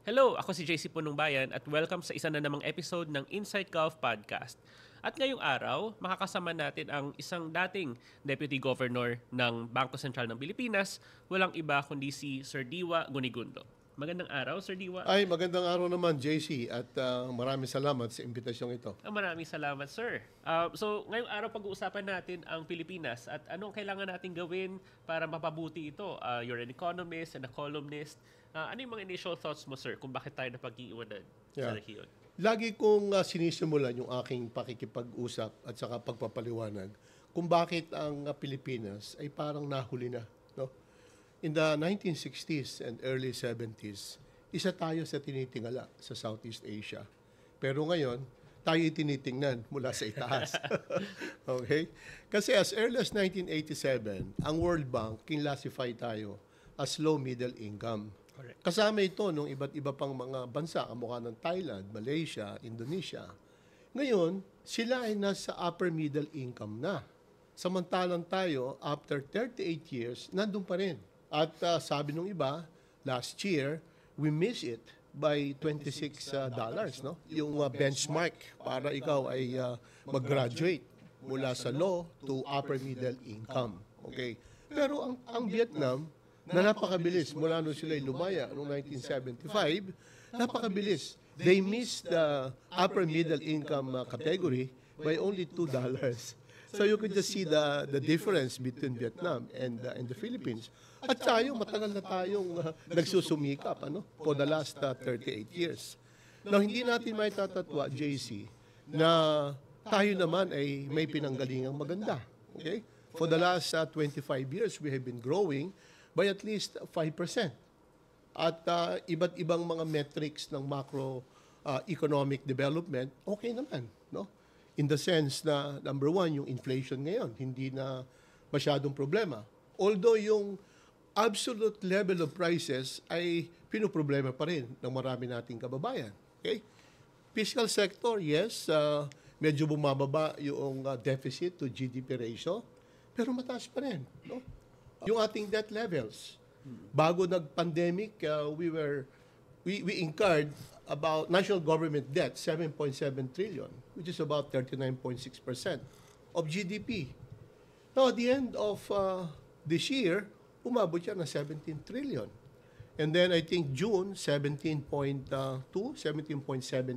Hello, ako si JC Punong Bayan at welcome sa isa na namang episode ng Inside Gulf Podcast. At ngayong araw, makakasama natin ang isang dating Deputy Governor ng Bangko Sentral ng Pilipinas, walang iba kundi si Sir Diwa Gunigundo. Magandang araw, Sir Diwa. Ay, magandang araw naman, JC, at maraming salamat sa imbitasyong ito. Maraming salamat, Sir. So, ngayong araw pag-uusapan natin ang Pilipinas at anong kailangan natin gawin para mapabuti ito. You're an economist and a columnist. Ano yung mga initial thoughts mo, Sir, kung bakit tayo napag-iiwanan sa rehiyon? Lagi kong sinisimulan yung aking pakikipag-usap at saka pagpapaliwanag kung bakit ang Pilipinas ay parang nahuli na. No? In the 1960s and early 70s, isa tayo sa tinitingala sa Southeast Asia. Pero ngayon, tayo tinitingnan mula sa itaas. Okay? Kasi as early as 1987, ang World Bank kinlassify tayo as low middle income. Correct. Kasama ito ng iba't iba pang mga bansa, kamukha ng Thailand, Malaysia, Indonesia. Ngayon, sila ay nasa upper middle income na. Samantalang tayo, after 38 years, nandun pa rin. At sabi nung iba, last year, we miss it by $26, no? Yung benchmark para ikaw ay mag-graduate mula sa low to upper middle income. Okay? Pero ang Vietnam, na napakabilis mula nung sila'y lumaya noong 1975, napakabilis. They missed the upper middle income category by only $2. So you could just see the difference between Vietnam and the Philippines. At tayo, matagal na tayong nagsusumikap for the last 38 years. Now, hindi natin may tatatwa, JC, na tayo naman ay may pinanggalingang maganda. Okay? For the last 25 years, we have been growing by at least 5%. At iba't ibang mga metrics ng macro economic development, okay naman. No? In the sense na, number one, yung inflation ngayon, hindi na masyadong problema. Although yung absolute level of prices ay pinoproblema pa rin ng marami nating kababayan. Okay? Fiscal sector, yes, medyo bumababa yung deficit to GDP ratio, pero mataas pa rin. No? Yung ating debt levels. Bago nag-pandemic, we incurred about national government debt, 7.7 trillion, which is about 39.6% of GDP. Now, at the end of this year, umabot siya na 17 trillion. And then, I think June, 17.7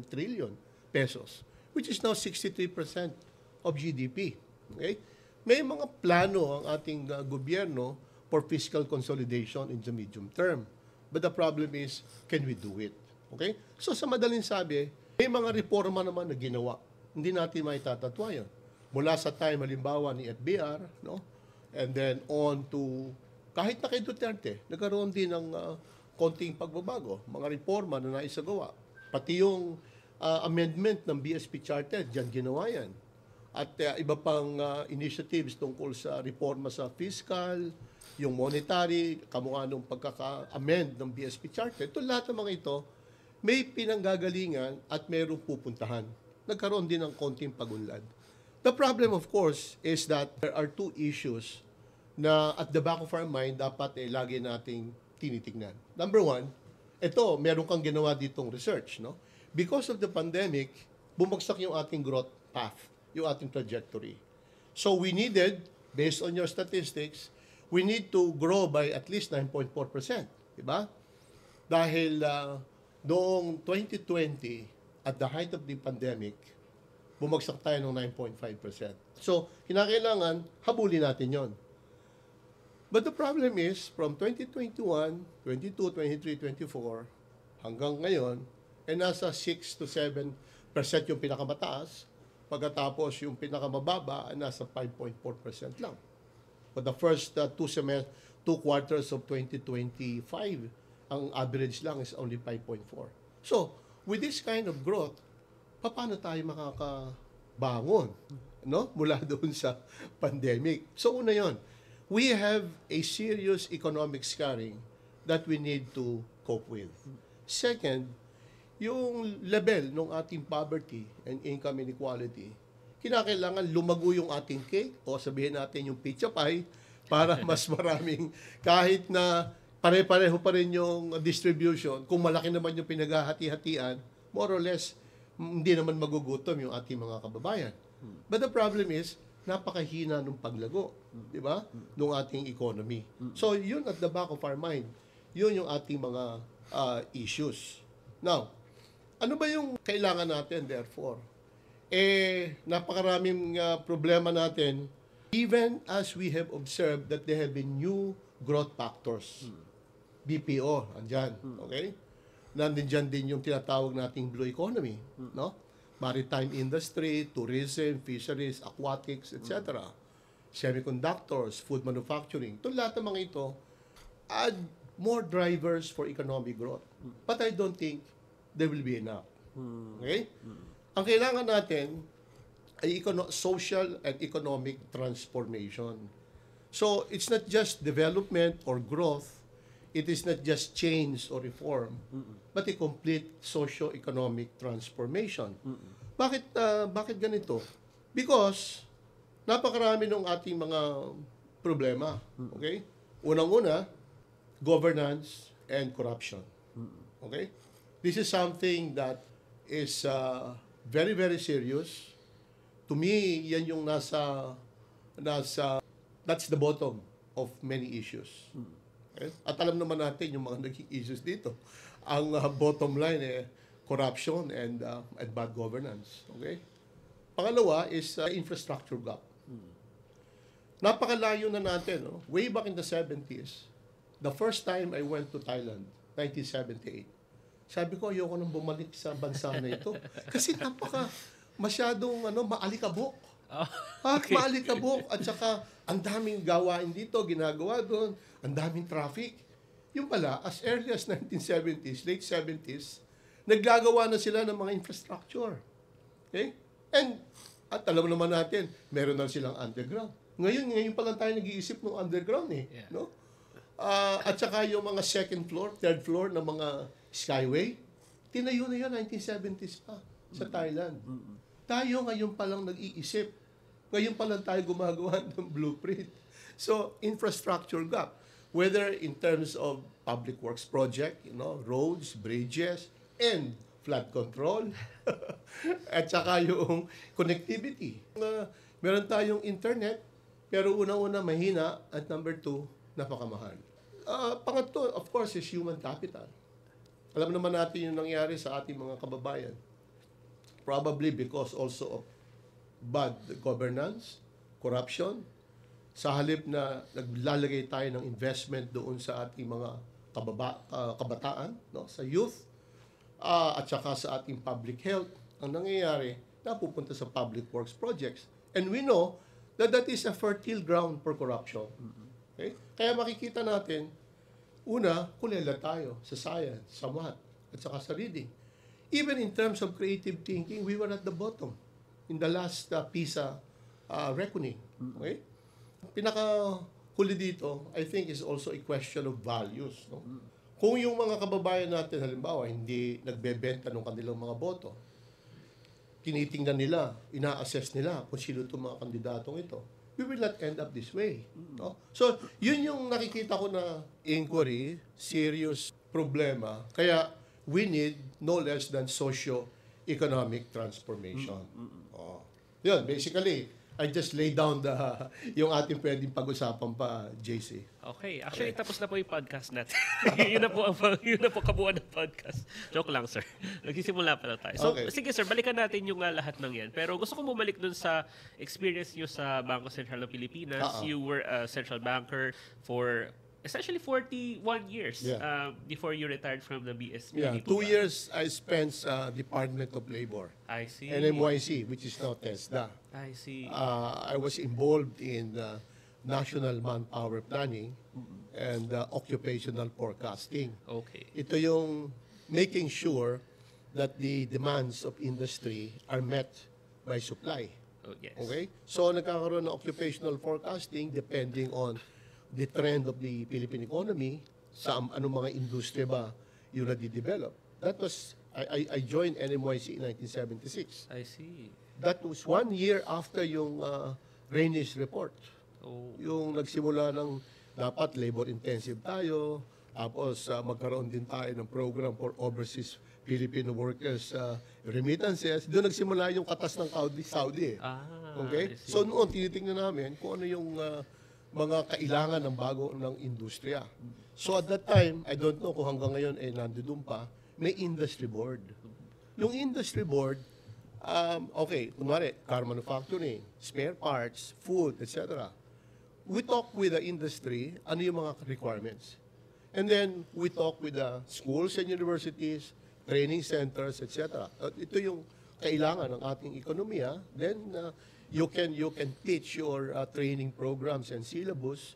trillion pesos, which is now 63% of GDP. Okay? May mga plano ang ating gobyerno for fiscal consolidation in the medium term. But the problem is, can we do it? Okay? So sa madaling sabi, may mga reforma naman na ginawa. Hindi natin maitatatwa yun. Mula sa time, halimbawa, ni FBR, no? And then on to, kahit na kay Duterte, nagkaroon din ng konting pagbabago, mga reforma na naisagawa. Pati yung amendment ng BSP Charter, dyan ginawa yan. At iba pang initiatives tungkol sa reforma sa fiscal, yung monetary, kamukha nung pagkaka-amend ng BSP Charter. Ito lahat ng mga ito, may pinanggagalingan at mayroong pupuntahan. Nagkaroon din ng konting pagunlad. The problem, of course, is that there are two issues na at the back of our mind dapat lagi nating tinitingnan. Number one, ito, meron kang ginawa ditong research. No? Because of the pandemic, bumagsak yung ating growth path, yung ating trajectory. So we needed, based on your statistics, we need to grow by at least 9.4%. Diba? Dahil noong 2020, at the height of the pandemic, bumagsak tayo ng 9.5%. So, kinakailangan, habulin natin yon. But the problem is, from 2021, 22, 23, 24, hanggang ngayon, nasa 6 to 7% yung pinakamataas, pagkatapos yung pinakamababa ay nasa 5.4% lang. For the first two quarters of 2025, ang average lang is only 5.4. So, with this kind of growth, paano tayo makakabangon mula doon sa pandemic? So, una yon, we have a serious economic scarring that we need to cope with. Second, yung level ng ating poverty and income inequality, kinakailangan lumago yung ating cake o sabihin natin yung pizza pie para mas maraming kahit na pare-pareho pa rin yung distribution. Kung malaki naman yung pinaghahati-hatian, more or less, hindi naman magugutom yung ating mga kababayan. But the problem is, napakahina ng paglago, di ba? Nung ating economy. So, yun at the back of our mind. Yun yung ating mga issues. Now, ano ba yung kailangan natin, therefore? Napakaraming problema natin, even as we have observed that there have been new growth factors. BPO, andyan, okay? Nandyan din yung tinatawag nating blue economy, no? Maritime industry, tourism, fisheries, aquatics, etc. Semiconductors, food manufacturing. Ito lahat ng mga ito add more drivers for economic growth. But I don't think there will be enough. Okay? Ang kailangan natin ay social and economic transformation. So, it's not just development or growth. It is not just change or reform, but a complete socio-economic transformation. Bakit ganito? Because napakarami ng ating mga problema. Okay? Unang-una, governance and corruption. Okay? This is something that is very, very serious. To me, yan yung that's the bottom of many issues. Okay? At alam naman natin yung mga naging issues dito. Ang bottom line corruption and bad governance. Okay? Pangalawa is infrastructure gap. Napakalayo na natin. No? Way back in the 70s, the first time I went to Thailand, 1978, sabi ko, ayoko nang bumalik sa bansa na ito. Kasi masyadong maalikabok. Okay. Maalikabok. At saka, ang daming gawain dito, ginagawa doon, ang daming traffic. Yung pala, as early as 1970s, late 70s, naggagawa na sila ng mga infrastructure. Okay? At alam naman natin, meron na silang underground. Ngayon pa lang tayo nag-iisip ng underground Yeah. no? At saka yung mga second floor, third floor ng mga skyway, tinayo na yan 1970s pa sa Thailand. Tayo ngayon pa lang nag-iisip. Ngayon pa lang tayo gumagawa ng blueprint. So, infrastructure gap. Whether in terms of public works project, roads, bridges, and flood control. At saka yung connectivity. Meron tayong internet, pero unang-una mahina, at number 2, napakamahal. Pangatlo, of course, is human capital. Alam naman natin yung nangyari sa ating mga kababayan. Probably because also of bad governance, corruption. Sa halip na naglalagay tayo ng investment doon sa ating mga kabataan, sa youth, at saka sa ating public health, ang nangyayari, napupunta sa public works projects. And we know that that is a fertile ground for corruption. Okay? Kaya makikita natin, una, kulela tayo sa science, sa math, at saka sa reading. Even in terms of creative thinking, we were at the bottom in the last PISA reckoning. Okay? Pinakahuli dito, I think, is also a question of values. No? Kung yung mga kababayan natin, halimbawa, hindi nagbebenta ng kanilang mga boto, tinitingnan nila, ina-assess nila kung sino itong mga kandidatong ito, we will not end up this way. No? So, yun yung nakikita ko na inquiry, serious problema. Kaya, we need no less than socio-economic transformation. Yun, basically, I just lay down yung ating pwedeng pag-usapan pa, JC. Okay. Actually, tapos na po yung podcast natin. yun na po kabuuan ng podcast. Joke lang, sir. Nagsisimula pa lang tayo. So, Okay. sige, sir, balikan natin yung lahat ng yan. Pero gusto ko bumalik dun sa experience nyo sa Bangko Sentral ng Pilipinas. You were a central banker for essentially 41 years before you retired from the BSP. Yeah, 2 years I spent sa Department of Labor, I see. NMYC, which is now TESDA. I see. I was involved in national manpower planning and occupational forecasting. Okay. Ito yung making sure that the demands of industry are met by supply. Oh, yes. Okay? So, nagkakaroon ng occupational forecasting depending on the trend of the Philippine economy, sa anong mga industriya ba yung nadidevelop. That was, I joined NMYC in 1976. I see. That was 1 year after yung Reynish report. Oh. Yung nagsimula ng dapat labor-intensive tayo, Tapos magkaroon din tayo ng program for overseas Filipino workers remittances. Doon nagsimula yung katas ng Saudi. Okay? I see. So noon, tinitingnan namin kung ano yung mga kailangan ng bago ng industriya. So at that time, I don't know kung hanggang ngayon nandoon pa, may industry board. Yung industry board, okay, kunwari, car manufacturing, spare parts, food, etc. We talk with the industry, ano yung mga requirements. And then, we talk with the schools and universities, training centers, etc. Ito yung kailangan ng ating ekonomiya. Then, you can teach your training programs and syllabus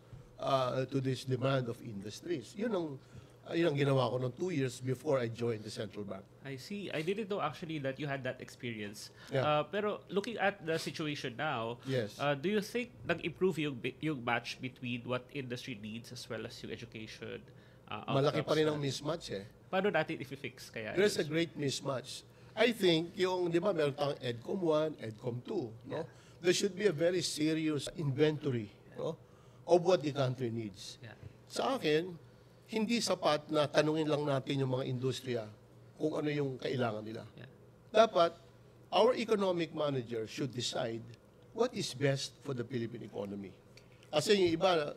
to this demand of industries. Yun ang ginawa ko ng 2 years before I joined the central bank. I see. I didn't know actually that you had that experience. Yeah. Pero looking at the situation now, Yes. do you think nag-improve yung match between what industry needs as well as yung education? Malaki pa rin ang outcomes? mismatch eh. Paano natin i-fix kaya? There's a great mismatch. I think yung, di ba, meron tayong EDCOM 1, EDCOM 2, no? There should be a very serious inventory, no, of what the country needs. Yeah. Sa akin, hindi sapat na tanungin lang natin yung mga industriya kung ano yung kailangan nila. Yeah. Dapat, our economic manager should decide what is best for the Philippine economy. Kasi yung iba,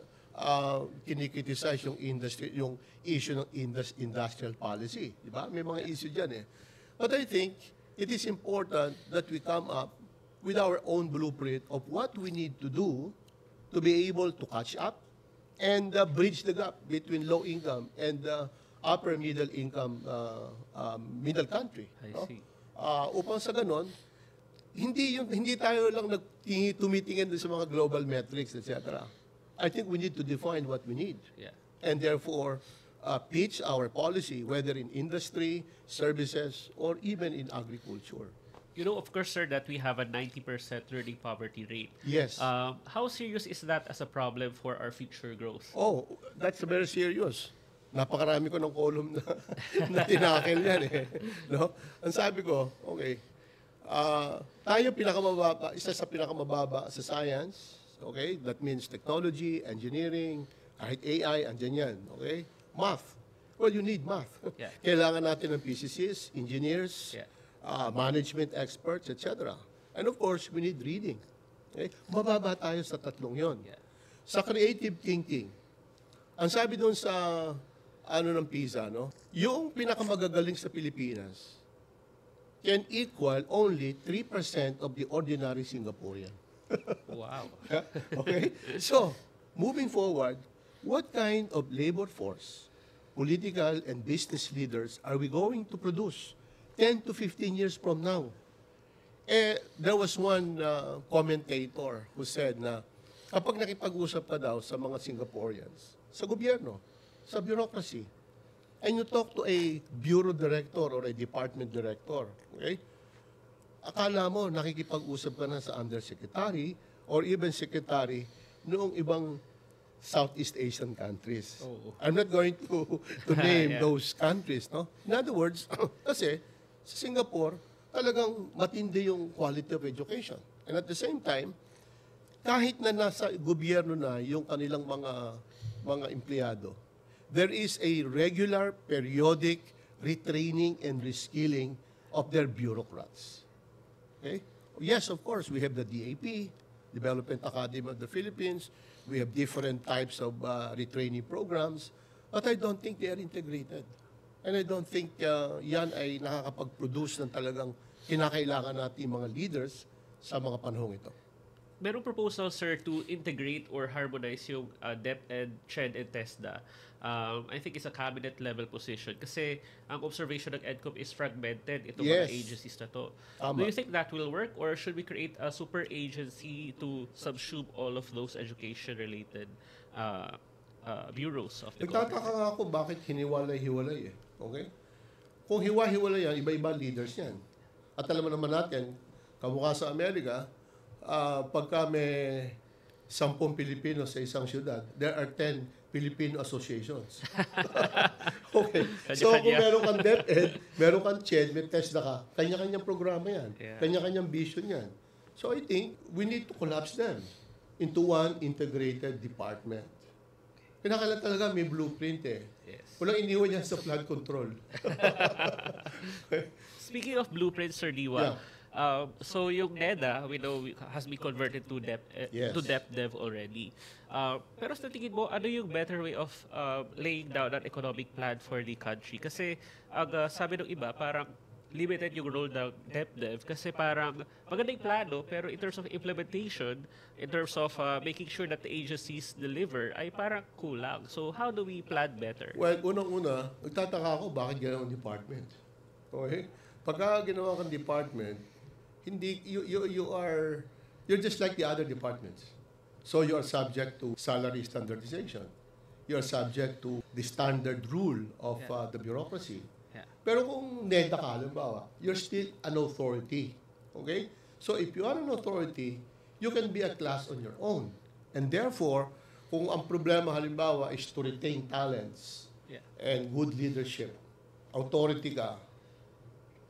kinikriticize yung industry, yung issue ng industrial policy. Di ba? May mga issue dyan eh. But I think it is important that we come up with our own blueprint of what we need to do to be able to catch up and bridge the gap between low income and upper middle income middle country. I no? see. Upang sa ganon, hindi tayo lang tumitingin sa mga global metrics, etc. I think we need to define what we need. Yeah. And therefore, pitch our policy, whether in industry, services, or even in agriculture. You know, of course, sir, that we have a 90% learning poverty rate. Yes. How serious is that as a problem for our future growth? Oh, that's very serious. Napakarami ko ng column na tinakil yan eh. No? Ang sabi ko, okay, tayo pinakamababa, isa sa pinakamababa sa science, okay? That means technology, engineering, kahit AI, andyan yan, okay? Math. Well, you need math. Yeah. Kailangan natin ng PCCs, engineers, Yeah. management experts, etc. And of course, we need reading. Okay? Mababa tayo sa tatlong yon. Yeah. Sa creative thinking, ang sabi doon sa ng PISA, no? Yung pinakamagagaling sa Pilipinas can equal only 3% of the ordinary Singaporean. Wow. Okay? So, moving forward, what kind of labor force, political and business leaders are we going to produce 10 to 15 years from now? There was one commentator who said na kapag nakipag-usap ka daw sa mga Singaporeans, sa gobyerno, sa bureaucracy, and you talk to a bureau director or a department director, okay? Akala mo nakikipag-usap ka na sa undersecretary or even secretary noong ibang Southeast Asian countries. Oh. I'm not going to name Yeah. those countries, no? In other words, kasi sa Singapore, talagang matindi yung quality of education. And at the same time, kahit na nasa gobyerno na yung kanilang mga empleyado, there is a regular, periodic retraining and reskilling of their bureaucrats. Okay? Yes, of course, we have the DAP, Development Academy of the Philippines. We have different types of retraining programs, but I don't think they are integrated. And I don't think yan ay nakakapag-produce ng talagang kinakailangan natin mga leaders sa mga panahong ito. Merong proposal, sir, to integrate or harmonize yung DepEd, CHED, and TESDA. I think it's a cabinet-level position kasi ang observation ng EDCOM is fragmented. Itong Yes. mga agencies na to. Tama. Do you think that will work or should we create a super agency to subsume all of those education-related bureaus of the government? Nagtataka nga ako bakit hiniwalay-hiwalay eh. Okay? Kung hiwa-hiwalay yan, iba-iba leaders yan. At alam mo naman natin, kamukha sa Amerika, pagka may 10 Pilipino sa isang syudad, there are 10 Filipino associations. Okay. So kung Kanya-kanya. meron kang DepEd, meron kang CHED, may TESDA ka, kanya-kanyang programa yan. Yeah. Kanya-kanyang vision yan. So I think we need to collapse them into one integrated department. Kinakailangan talaga may blueprint eh. Yes. Walang iniwan yan sa flood control. Speaking of blueprints, Sir Liwa, so yung NEDA, we know has been converted to Yes. DepDev already. Pero sa tingin mo, ano yung better way of laying down an economic plan for the country? Kasi ang sabi ng iba, parang limited yung role ng DepDev kasi parang magandang plano pero in terms of implementation, in terms of making sure that the agencies deliver, ay parang kulang. So how do we plan better? Well, unang-una, nagtataka ako bakit gano'n ang department. Okay? Pagka ginawa kang department, hindi, you're just like the other departments. So you are subject to salary standardization. You are subject to the standard rule of the bureaucracy. Yeah. Pero kung NEDA ka, halimbawa, you're still an authority. Okay? So if you are an authority, you can be a class on your own. And therefore, kung ang problema halimbawa is to retain talents and good leadership, authority ka,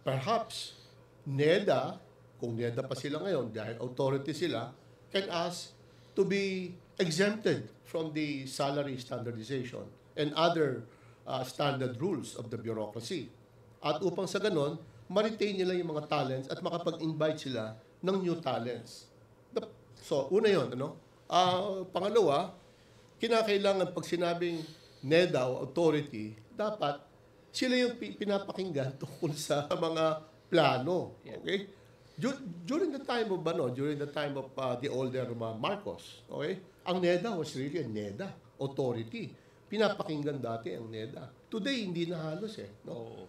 perhaps NEDA, kung NEDA pa sila ngayon, dahil authority sila, can ask to be exempted from the salary standardization and other standard rules of the bureaucracy. At upang sa ganon, ma-retain nila yung mga talents at makapag-invite sila ng new talents. So, una yun, ano? Pangalawa, kinakailangan pag sinabing NEDA o authority, dapat sila yung pinapakinggan tungkol sa mga plano. Okay? During the time of during the time of the older Marcos, okay? Ang NEDA was really a NEDA authority. Pinapakinggan dati ang NEDA. Today hindi na halos no.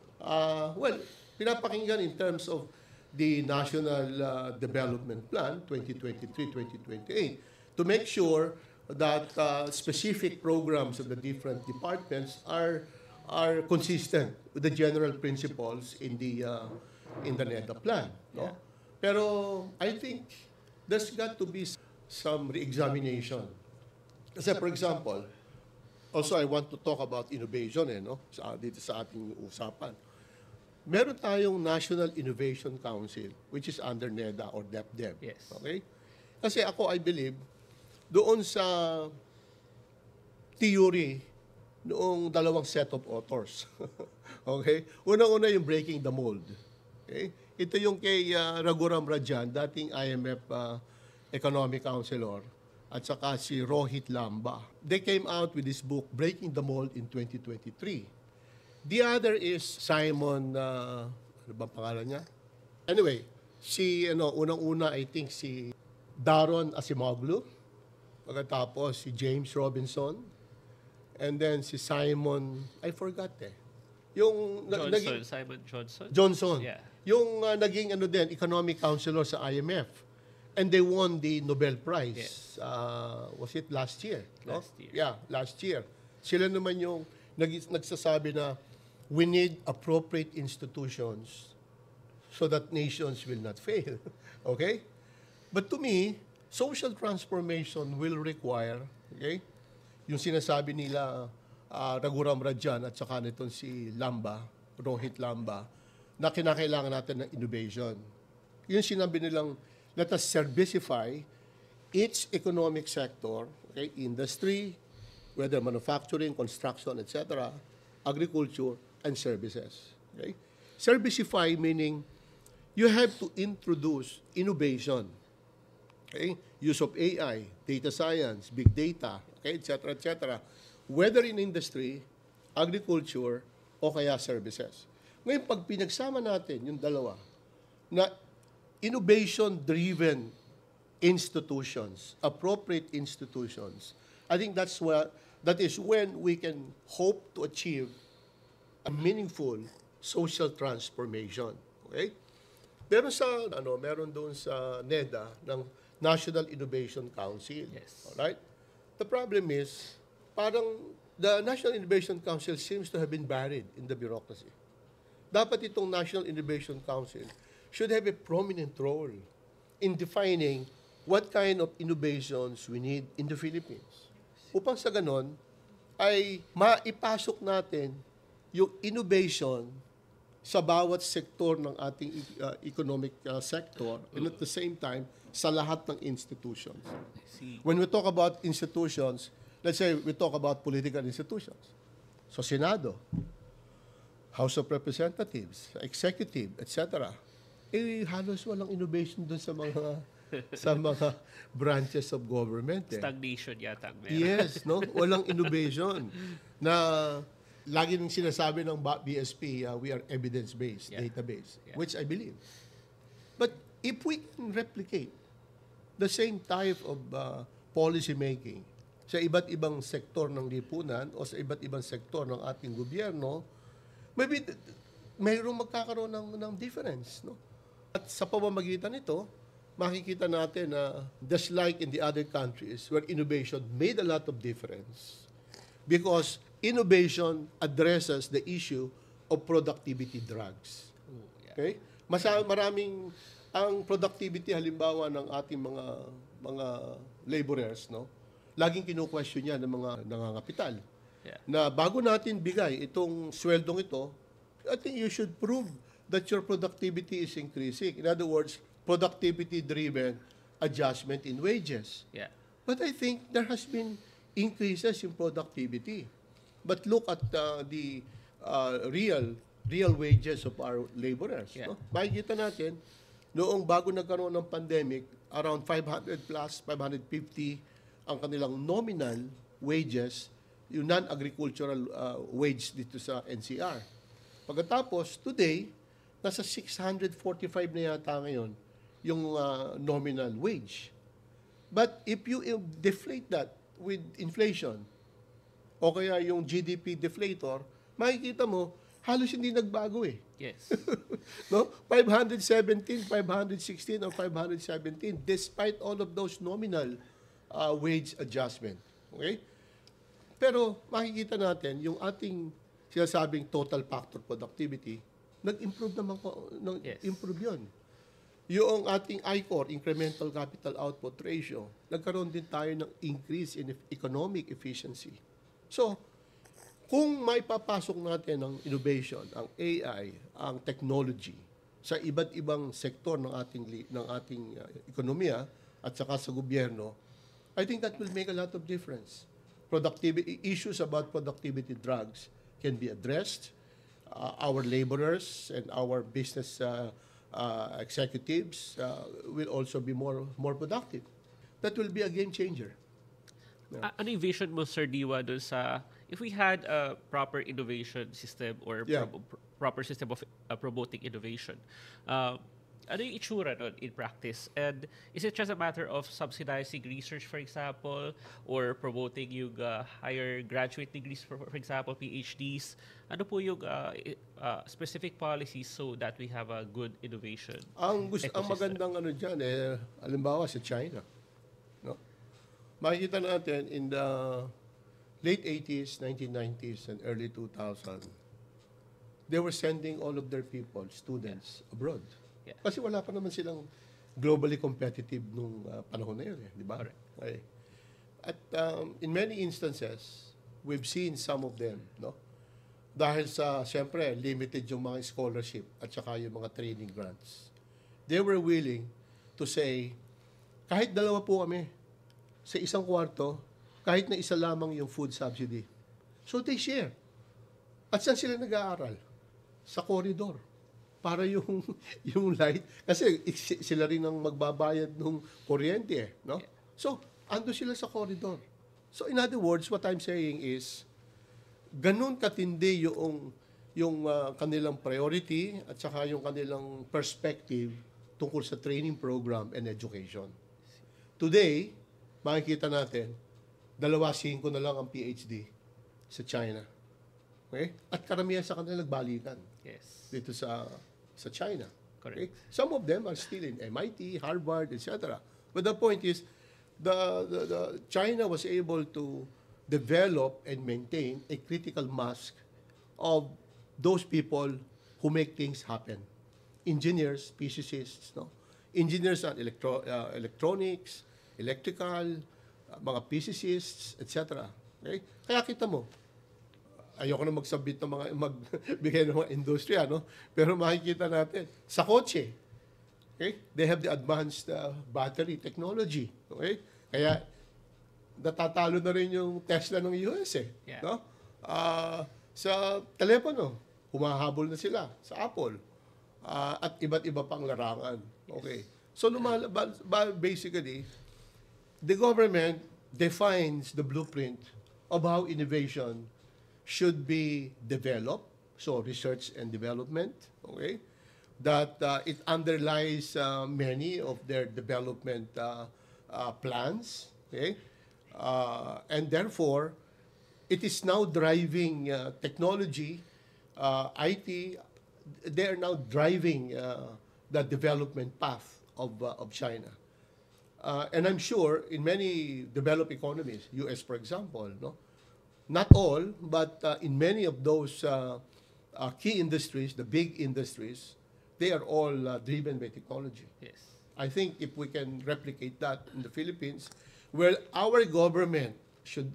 Well, pinapakinggan in terms of the National Development Plan 2023-2028 to make sure that specific programs of the different departments are consistent with the general principles in the NEDA plan, no? Pero I think there's got to be some re-examination. Kasi for example, also I want to talk about innovation no? Dito sa ating usapan. Meron tayong National Innovation Council which is under NEDA or DepDev. Yes. Okay? Kasi ako I believe doon sa theory noong dalawang set of authors. Okay? Unang-una yung breaking the mold. Okay? Ito yung kay Raghuram Rajan, dating IMF economic counselor, at saka si Rohit Lamba. They came out with this book, Breaking the Mold, in 2023. The other is Simon, ano ba pangalan niya? Anyway, unang-una I think si Daron Acemoglu, pagkatapos si James Robinson, and then si Simon, I forgot Yung Simon Johnson? Johnson. Yeah. Yung naging economic counselor sa IMF. And they won the Nobel Prize. Yes. Was it last year? No? Last year. Yeah, last year. Sila naman yung nagsasabi na we need appropriate institutions so that nations will not fail. Okay? But to me, social transformation will require, okay, yung sinasabi nila Raghuram Rajan at saka nitong si Lamba, Rohit Lamba, na kinakailangan natin ng innovation. Yung sinabi nilang, let us servicify each economic sector, okay, industry, whether manufacturing, construction, etc., agriculture, and services. Okay? Servicify meaning you have to introduce innovation. Okay? Use of AI, data science, big data, okay, etc., whether in industry, agriculture, o kaya services. Ngayon, pag pinagsama natin yung dalawa, na innovation-driven institutions, appropriate institutions, I think that is when we can hope to achieve a meaningful social transformation. Okay? Meron doon sa NEDA ng National Innovation Council. Yes. Alright? The problem is, parang the National Innovation Council seems to have been buried in the bureaucracy. Dapat itong National Innovation Council should have a prominent role in defining what kind of innovations we need in the Philippines. Upang sa ganon, ay maipasok natin yung innovation sa bawat sektor ng ating economic sector and at the same time, sa lahat ng institutions. When we talk about institutions, let's say we talk about political institutions. sa Senado, House of Representatives, Executive, etc. Halos walang innovation doon sa mga branches of government. Stagnation yata ang meron. Yes, no? Walang innovation na lagi nang sinasabi ng BSP, we are evidence-based, database, which I believe. But if we can replicate the same type of policy making sa iba't ibang sektor ng lipunan o sa iba't ibang sektor ng ating gobyerno, maybe mayroong magkakaroon ng difference, no? At sa pamamagitan nito, makikita natin na just like in the other countries where innovation made a lot of difference because innovation addresses the issue of productivity drugs. Okay? Maraming ang productivity halimbawa ng ating mga laborers, no? Laging kinu-question yan ng mga nangangapital. Yeah. Na bago natin bigay itong sweldong ito, I think you should prove that your productivity is increasing. In other words, productivity-driven adjustment in wages. Yeah. But I think there has been increases in productivity. But look at the real wages of our laborers. Yeah. No? Makikita natin, noong bago nagkaroon ng pandemic, around 500 plus, 550 ang kanilang nominal wages, yung non-agricultural wage dito sa NCR. Pagkatapos, today, nasa 645 na yata ngayon yung nominal wage. But if you deflate that with inflation, o kaya yung GDP deflator, makikita mo, halos hindi nagbago eh. Yes. No? 517, 516, or 517, despite all of those nominal wage adjustment. Okay? Pero makikita natin, yung ating sinasabing total factor productivity, nag-improve naman improve yun. Yung ating ICOR, Incremental Capital Output Ratio, nagkaroon din tayo ng increase in economic efficiency. So, kung may papasok natin ang innovation, ang AI, ang technology sa iba't ibang sektor ng ating ekonomiya at saka sa gobyerno, I think that will make a lot of difference. Productivity issues about productivity drugs can be addressed. Our laborers and our business executives will also be more productive. That will be a game changer. Ano yung vision mo, Sir Diwa, dun sa if we had a proper innovation system or proper system of promoting innovation, ano yung itsura nun in practice? And is it just a matter of subsidizing research, for example, or promoting yung higher graduate degrees, for example, PhDs? Ano po yung specific policies so that we have a good innovation Ang ecosystem? magandang ano dyan, halimbawa sa China. No? Makikita natin in the late 80s, 1990s, and early 2000s, they were sending all of their people, students, abroad. Yeah. Kasi wala pa naman silang globally competitive nung panahon na yun, di ba? Correct. Okay. At in many instances, we've seen some of them, no? Dahil sa, siyempre, limited yung mga scholarship at saka yung mga training grants. They were willing to say, kahit dalawa po kami, sa isang kwarto, kahit na isa lamang yung food subsidy. So they share. At saan sila nag-aaral? Sa corridor. Para yung light. Kasi sila rin ang magbabayad ng kuryente, no? So, ando sila sa corridor. So, in other words, what I'm saying is, ganun katindi yung kanilang priority at saka yung kanilang perspective tungkol sa training program and education. Today, makikita natin, 2.5 na lang ang PhD sa China. Okay? At karamihan sa kanila nagbalikan. Yes. Dito sa China. Correct. Okay? Some of them are still in MIT, Harvard, etc. But the point is, the China was able to develop and maintain a critical mass of those people who make things happen. Engineers, physicists, no? Engineers on electronics, electrical, mga physicists, etc. Okay? Kaya kita mo, ayoko na magsabit ng magbigay ng mga industriya, no? Pero makikita natin, sa kotse, okay? They have the advanced battery technology, okay? Kaya, natatalo na rin yung Tesla ng US, eh. Yeah. No? Sa telepono, humahabol na sila sa Apple. At iba't iba pang larangan. Okay. So, basically, the government defines the blueprint of how innovation should be developed. So, research and development. Okay. That it underlies many of their development plans. Okay. And therefore, it is now driving technology, IT. They are now driving the development path of China. And I'm sure in many developed economies, US for example, no, not all, but in many of those key industries, the big industries, they are all driven by technology. Yes. I think if we can replicate that in the Philippines, where our government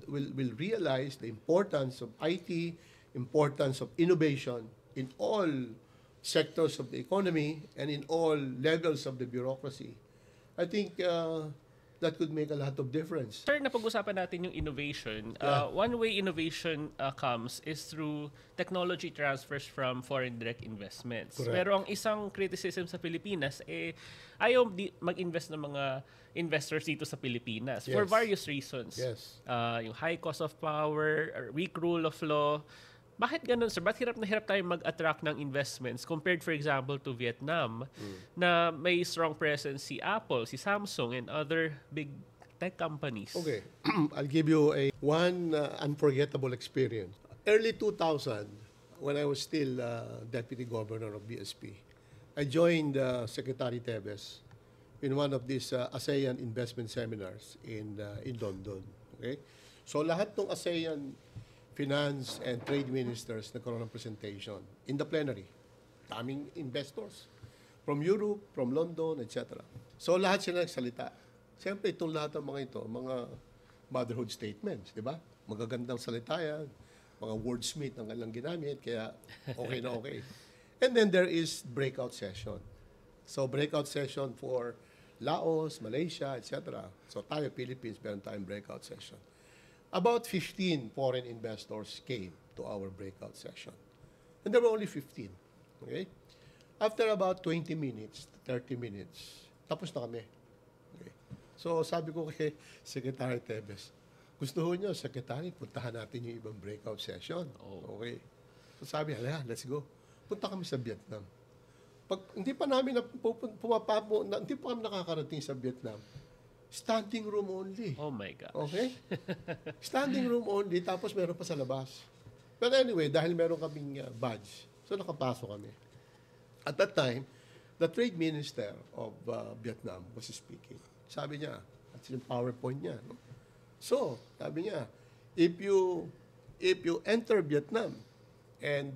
will realize the importance of IT, importance of innovation in all sectors of the economy and in all levels of the bureaucracy, I think that could make a lot of difference. Sir, napag-usapan natin yung innovation. Yeah. One way innovation comes is through technology transfers from foreign direct investments. Correct. Pero ang isang criticism sa Pilipinas, ayaw mag-invest ng mga investors dito sa Pilipinas for Yes. various reasons. Yes. Yung high cost of power, or weak rule of law. Bakit ganun, sir? Ba't hirap na hirap tayo mag-attract ng investments compared, for example, to Vietnam na may strong presence si Apple, si Samsung, and other big tech companies? Okay, I'll give you one unforgettable experience. Early 2000, when I was still deputy governor of BSP, I joined Secretary Tevez in one of these ASEAN investment seminars in London. Okay, so lahat ng ASEAN finance and trade ministers nagkaroon ng presentation in the plenary. Daming investors from Europe, from London, etc. So lahat sila nagsalita. Siyempre, itong lahat ng mga ito, mga motherhood statements, di ba? Magagandang salita yan, mga wordsmith ang kanilang ginamit, kaya okay na okay. And then there is breakout session. So breakout session for Laos, Malaysia, etc. So tayo, Philippines, meron tayong breakout session. About 15 foreign investors came to our breakout session. And there were only 15. Okay? After about 20 minutes, 30 minutes, tapos na kami. Okay? So sabi ko kay Secretary Tevez, gusto ho niyo, Secretary, puntahan natin yung ibang breakout session. Oh. Okay. So sabi, hala, let's go. Punta kami sa Vietnam. Hindi pa namin hindi pa kami nakakarating sa Vietnam. Standing room only. Oh my God. Okay? Standing room only, tapos meron pa sa labas. But anyway, dahil meron kaming badge, so nakapasok kami. At that time, the trade minister of Vietnam was speaking. Sabi niya, at yung PowerPoint niya, no? So, sabi niya, if you enter Vietnam and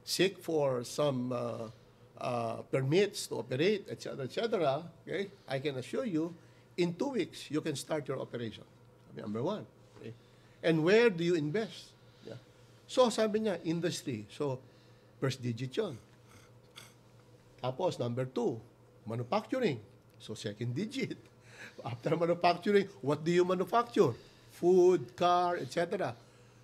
seek for some permits to operate, etc., okay, I can assure you, in 2 weeks, you can start your operation. Sabi, number one. Okay? And where do you invest? Yeah. So, sabi niya, industry. So, first digit yun. Tapos, number 2, manufacturing. So, second digit. After manufacturing, what do you manufacture? Food, car, etc.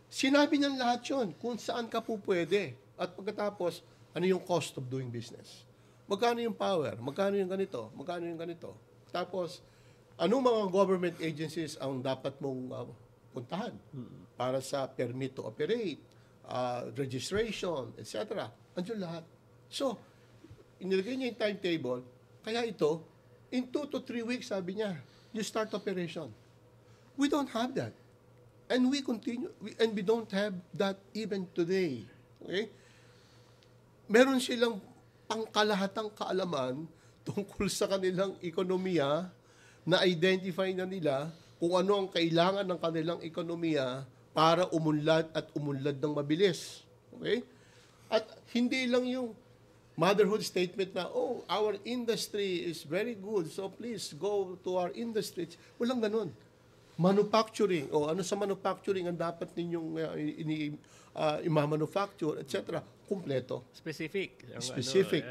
Sinabi niya lahat yun, kung saan ka po pwede. At pagkatapos, ano yung cost of doing business? Magkano yung power? Magkano yung ganito? Magkano yung ganito? Tapos, anong mga government agencies ang dapat mong puntahan para sa permit to operate, registration, etc. Andiyan lahat. So, inilagay niya yung timetable, kaya ito, in 2 to 3 weeks, sabi niya, you start operation. We don't have that. And we continue, and we don't have that even today. Okay? Meron silang pangkalahatang kaalaman tungkol sa kanilang ekonomiya, na-identify na nila kung ano ang kailangan ng kanilang ekonomiya para umunlad at umunlad ng mabilis. Okay? At hindi lang yung motherhood statement na, oh, our industry is very good, so please go to our industry. Walang ganun. Manufacturing, o ano sa manufacturing ang dapat ninyong i-manufacture, etc. Kumpleto. Specific. Specific.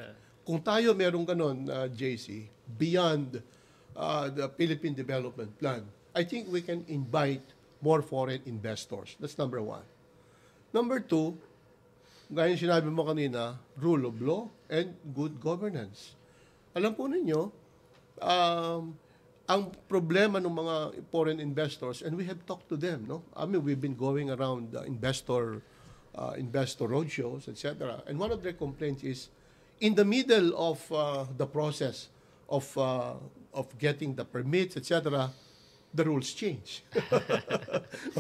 Kung tayo merong ganun, JC, beyond the Philippine Development Plan, I think we can invite more foreign investors. That's number one. Number two, gaya yung sinabi mo kanina, rule of law and good governance. Alam po ninyo, ang problema ng mga foreign investors, and we have talked to them, no? I mean, we've been going around investor roadshows, etc. And one of their complaints is, in the middle of the process of getting the permits, etc., the rules change.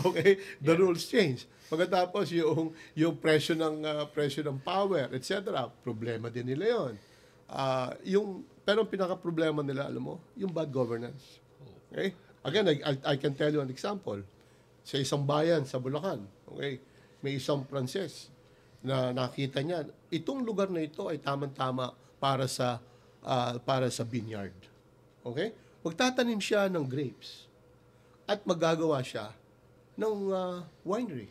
Okay? The rules change. Pagkatapos yung presyo ng power, etc., problema din nila 'yon. Pero ang pinaka-problema nila, alam mo, yung bad governance. Okay? Again, I can tell you an example. Sa isang bayan sa Bulacan, okay, may isang Pranses na nakita niya, itong lugar na ito ay tamang-tama para sa vineyard. Okay? Magtatanim siya ng grapes at maggagawa siya ng winery.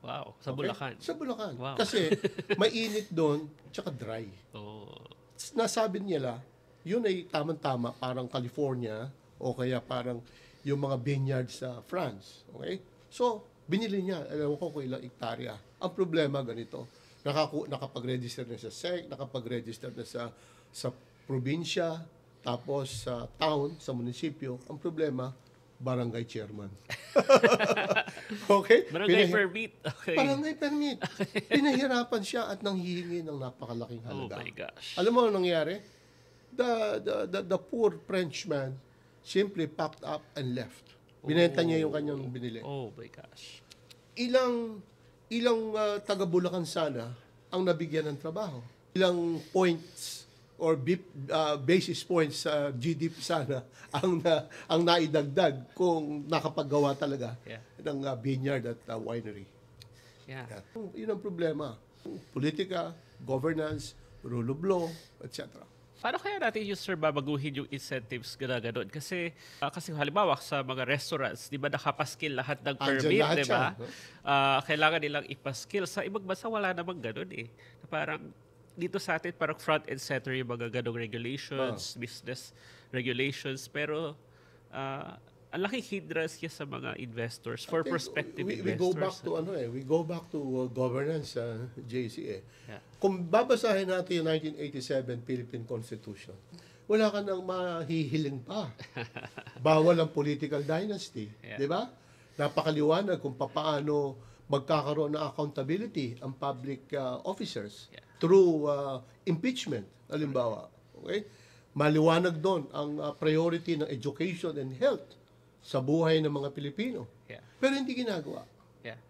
Wow, sa Bulacan. Sa Bulacan. Wow. Kasi mainit doon, tsaka dry. Oh. Nasabi nila, yun ay tamang-tama, parang California o kaya parang yung mga vineyards sa France. Okay? So, binili niya, alam ko kung ilang hektarya. Ang problema ganito, nakapag-register na sa SEC, nakapag-register na sa probinsya, tapos sa town, sa munisipyo. Ang problema, barangay chairman. Okay? Barangay permit. Okay. Barangay permit. Pinahirapan siya at nanghihingi ng napakalaking halaga. Oh my gosh. Alam mo ano nangyari? The poor Frenchman simply packed up and left. Binenta niya yung kanyang binili. Oh my gosh. Ilang taga Bulacan sana ang nabigyan ng trabaho. Ilang points or basis points sa GDP sana ang naidagdag kung nakapaggawa talaga ng vineyard at winery. Yeah. Yun ang problema. Politika, governance, rule of law, etc. Paano kaya natin babaguhin yung incentives gano'n? Kasi halimbawa sa mga restaurants, di ba nakapaskill lahat ng permit, di ba? Kailangan nilang ipaskill. Sa ibang bansa, wala namang gano'n eh. Parang dito sa atin, parang front and center yung mga ganong regulations, business regulations. Pero ang laking hindrance sa mga investors, for prospective investors. We go back to governance, JC. Yeah. Kung babasahin natin yung 1987 Philippine Constitution, wala ka nang mahihiling pa. Bawal ang political dynasty. Yeah. Di ba? Napakaliwanag kung paano magkakaroon ng accountability ang public officers through impeachment, halimbawa. Okay? Maliwanag doon ang priority ng education and health sa buhay ng mga Pilipino. Yeah. Pero hindi ginagawa. Yeah.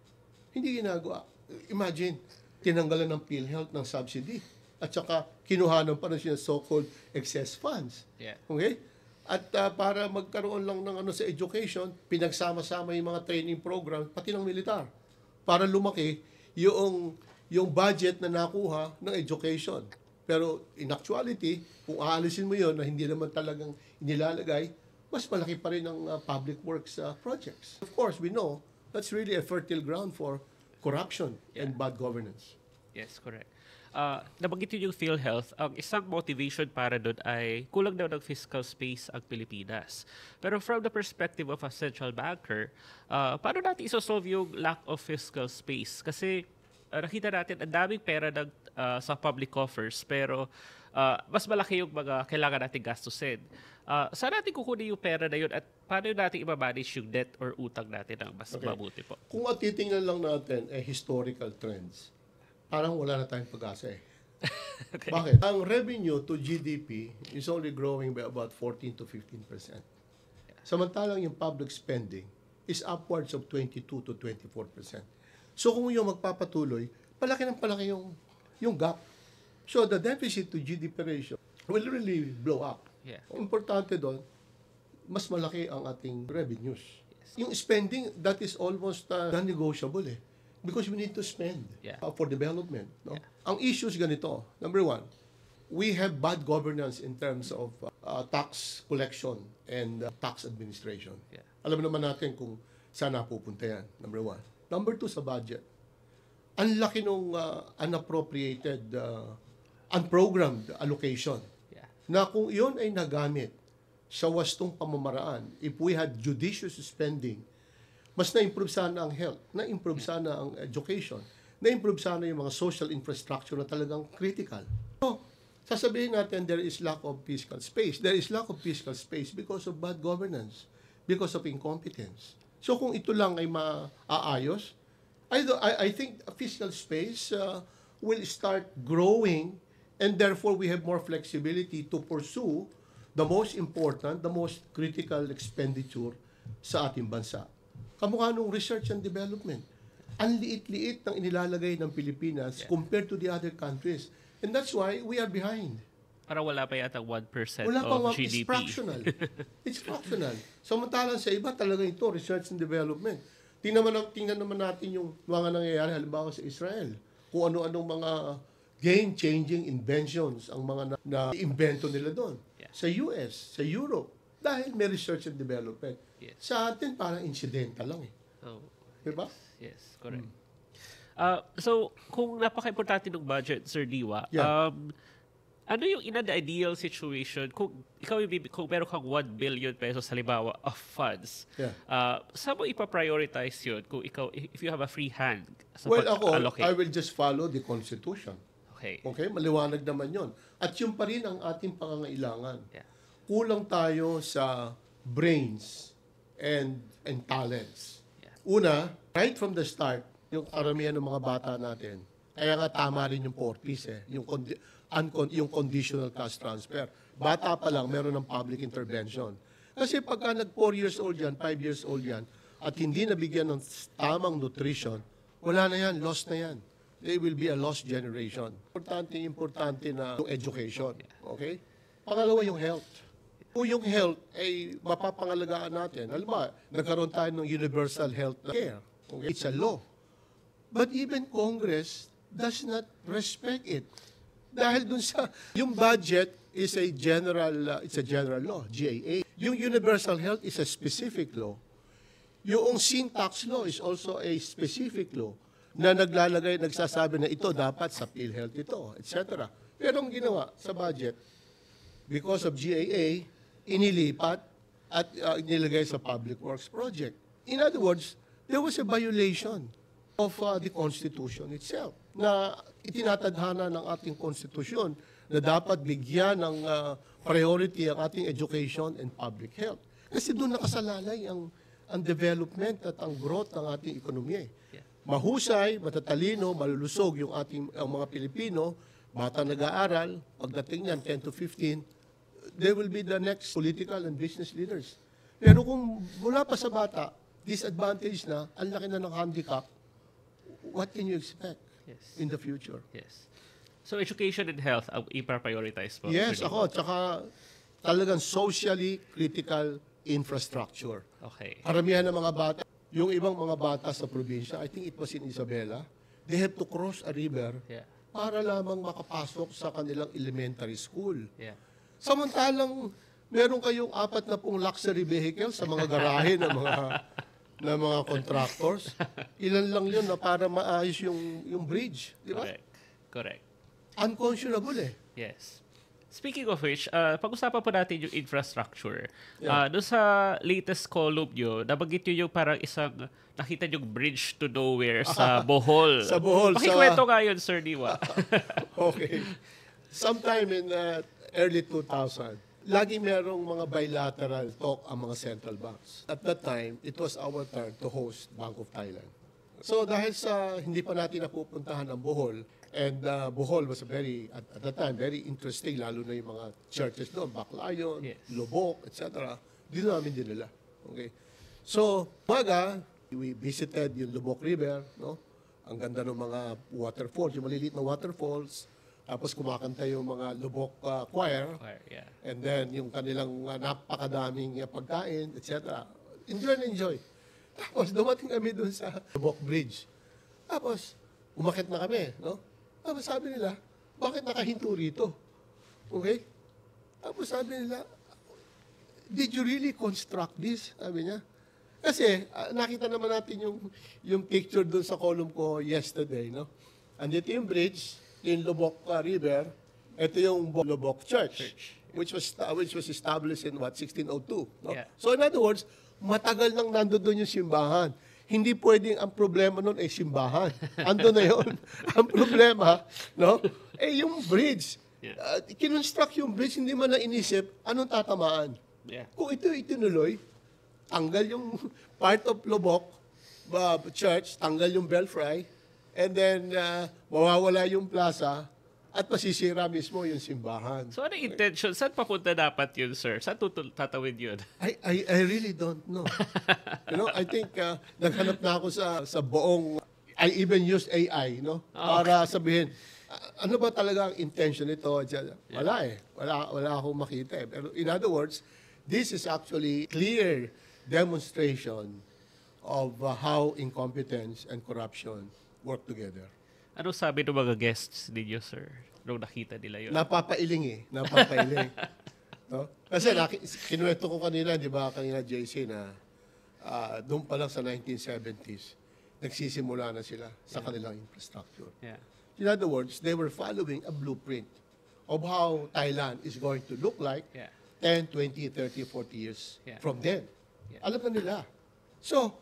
Hindi ginagawa. Imagine, tinanggalan ng PhilHealth ng subsidy at saka kinuhanan pa rin siya ng so-called excess funds. Yeah. Okay? At para magkaroon lang ng sa education, pinagsama-sama yung mga training program, pati ng militar, para lumaki yung budget na nakuha ng education. Pero in actuality, kung aalisin mo yon na hindi naman talagang inilalagay, mas malaki pa rin ang public works projects. Of course, we know that's really a fertile ground for corruption and bad governance. Yes, correct. Nabanggit yun yung PhilHealth. Ang isang motivation para doon ay kulang daw ng fiscal space ang Pilipinas. Pero from the perspective of a central banker, paano natin isosolve yung lack of fiscal space? Kasi nakita natin ang daming pera sa public coffers, pero mas malaki yung mga kailangan natin gastusin. Saan natin kukunin yung pera na yun at paano natin i-manage yung debt or utang natin ng mas mabuti po? Kung titingnan lang natin historical trends, parang wala na tayong pag-asa eh. Okay. Bakit? Ang revenue to GDP is only growing by about 14 to 15%. Samantalang yung public spending is upwards of 22 to 24%. So kung yung magpapatuloy, palaki yung gap. So the deficit to GDP ratio will really blow up. Yeah. Importante doon, mas malaki ang ating revenues. Yes. Yung spending, that is almost non-negotiable eh. Because we need to spend for development. No? Yeah. Ang issues ganito, number one, we have bad governance in terms of tax collection and tax administration. Yeah. Alam naman natin kung saan napupunta yan, number one. Number two, sa budget. Ang laki nung unappropriated, unprogrammed allocation. Yeah. Na kung iyon ay nagamit sa wastong pamamaraan, if we had judicious spending, Mas na-improve sana ang health, na-improve sana ang education, na-improve sana yung mga social infrastructure na talagang critical. So, sasabihin natin there is lack of fiscal space. There is lack of fiscal space because of bad governance, because of incompetence. So kung ito lang ay maaayos, I think a fiscal space will start growing, and therefore we have more flexibility to pursue the most important, the most critical expenditure sa ating bansa. Kamukha nung research and development. Ang liit-liit ng inilalagay ng Pilipinas compared to the other countries. And that's why we are behind. Parang wala pa yata 1% Wala of pang GDP. It's fractional. It's fractional. Samantalang sa iba talaga ito, research and development. Tingnan naman natin yung mga nangyayari halimbawa sa Israel. Kung ano-anong mga game-changing inventions ang mga na-invento nila doon. Yeah. Sa US, sa Europe. Dahil may research and development. Yes. Sa atin, parang incidental lang eh. Oh, Diba? yes, correct. So, kung napaka-importante ng budget, Sir Liwa, Yeah. ano yung in an ideal situation, kung kung meron kang 1 billion pesos halimbawa of funds, Yeah. saan mo ipa-prioritize yun kung if you have a free hand sa Well, ako, pag-allocate? I will just follow the Constitution. Okay. Okay? Maliwanag naman yon. At yun pa rin ang ating pangangailangan. Yeah. Kulang tayo sa brains and talents. Yeah. Una, right from the start, yung karamihan ng mga bata natin, kaya nga tama rin yung 4Ps eh, yung conditional cash transfer. Bata pa lang, meron ng public intervention. Kasi pagka nag 4 years old yan, 5 years old yan, at hindi nabigyan ng tamang nutrition, wala na yan, lost na yan. They will be a lost generation. Importante na yung education. Okay? Pangalawa yung health. Kung yung health ay mapapangalagaan natin, halimbawa, nagkaroon tayo ng universal health care. Okay? It's a law. But even Congress does not respect it. Dahil dun sa, yung budget is a general, it's a general law, GAA. Yung universal health is a specific law. Yung sin tax law is also a specific law na nagsasabi na ito dapat sa PhilHealth ito, etc. Pero ang ginawa sa budget, because of GAA, inilipat at inilagay sa Public Works Project. In other words, there was a violation of the Constitution itself na itinatadhana ng ating Constitution na dapat bigyan ng priority ang ating education and public health. Kasi doon nakasalalay ang development at ang growth ng ating ekonomiya. Yeah. Mahusay, matatalino, malulusog yung ang mga Pilipino, bata nag-aaral, pagdating niyan 10 to 15, they will be the next political and business leaders. Pero kung mula pa sa bata, disadvantage na, ang laki na ng handicap, what can you expect in the future? Yes. So, education and health, ang ipa-prioritize mo? Yes, Sir Liwa? ako. Tsaka talagang socially critical infrastructure. Okay. Karamihan ng mga bata, yung ibang mga bata sa probinsya, I think it was in Isabela, they have to cross a river Yeah. para lamang makapasok sa kanilang elementary school. Yeah. Samantalang meron kayong 40 luxury vehicles sa mga garahe ng mga contractors. Ilan lang yun na para maayos yung bridge. Di ba? Correct. Unconscionable eh. Yes. Speaking of which, pag-usapan po natin yung infrastructure. Yeah. Doon sa latest column nyo, nabanggit nyo yung parang isang, nakita yung bridge to nowhere sa Bohol. Sa Bohol. Pakikwento nga yun, Sir Liwa. Okay. Sometime in early 2000, lagi merong mga bilateral talk ang mga central banks. At that time, it was our turn to host Bank of Thailand. So dahil sa hindi pa natin napupuntahan ang Bohol, and Bohol was at that time, very interesting, lalo na yung mga churches doon, Baclayon, Yes. Lubok, etc. Dito namin dinala. Okay. So, we visited yung Lubok River, no? Ang ganda ng mga waterfalls, yung maliliit na waterfalls. Tapos kumakanta yung mga Lubok choir. Yeah. And then yung kanilang napakadaming pagkain, etc. Enjoy na enjoy. Tapos dumating kami dun sa Lubok Bridge. Tapos umakit na kami, no? Tapos sabi nila, bakit nakahinto rito? Okay? Tapos sabi nila, did you really construct this? Sabi niya. Kasi nakita naman natin yung picture dun sa column ko yesterday, no? Andito yung bridge, in Lubok River, ito yung Lubok Church, which was established in 1602. No? Yeah. So in other words, matagal nang nandoon yung simbahan. Hindi pwedeng ang problema nun ay simbahan. Ando na yon. Ang problema, no? Yung bridge. Kinonstruct yung bridge, hindi man na inisip, anong tatamaan? Yeah. Kung ito itinuloy, tanggal yung part of Lubok Church, tanggal yung belfry, and then mawawala yung plaza, at masisira mismo yung simbahan. So ano yung intention? Saan papunta dapat yun, sir? Saan tatawid yun? I really don't know. I think naghanap na ako sa buong, I even used AI, para sabihin, ano ba talaga ang intention nito? Wala Wala akong makita. Pero in other words, this is actually clear demonstration of how incompetence and corruption work together. Ano sabi ng mga guests ninyo, sir, nung nakita nila yun? Napapailing. No? Kasi kinuwento ko kanina, di ba, JC, na doon pa lang sa 1970s, nagsisimula na sila sa kanilang infrastructure. Yeah. In other words, they were following a blueprint of how Thailand is going to look like 10, 20, 30, 40 years from then. Yeah. Alam na nila. So,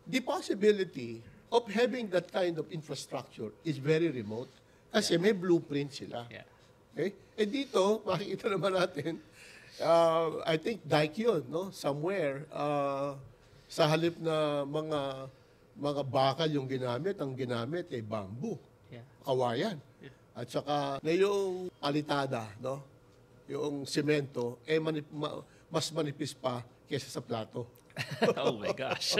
the possibility of having that kind of infrastructure is very remote kasi may blueprint sila. Yeah. Okay? Dito, makikita naman natin, I think dike yun, somewhere, sa halip na mga bakal yung ginamit, ang ginamit ay bamboo, kawayan. At saka na yung alitada, yung semento, mas manipis pa kaysa sa plato. Oh my gosh.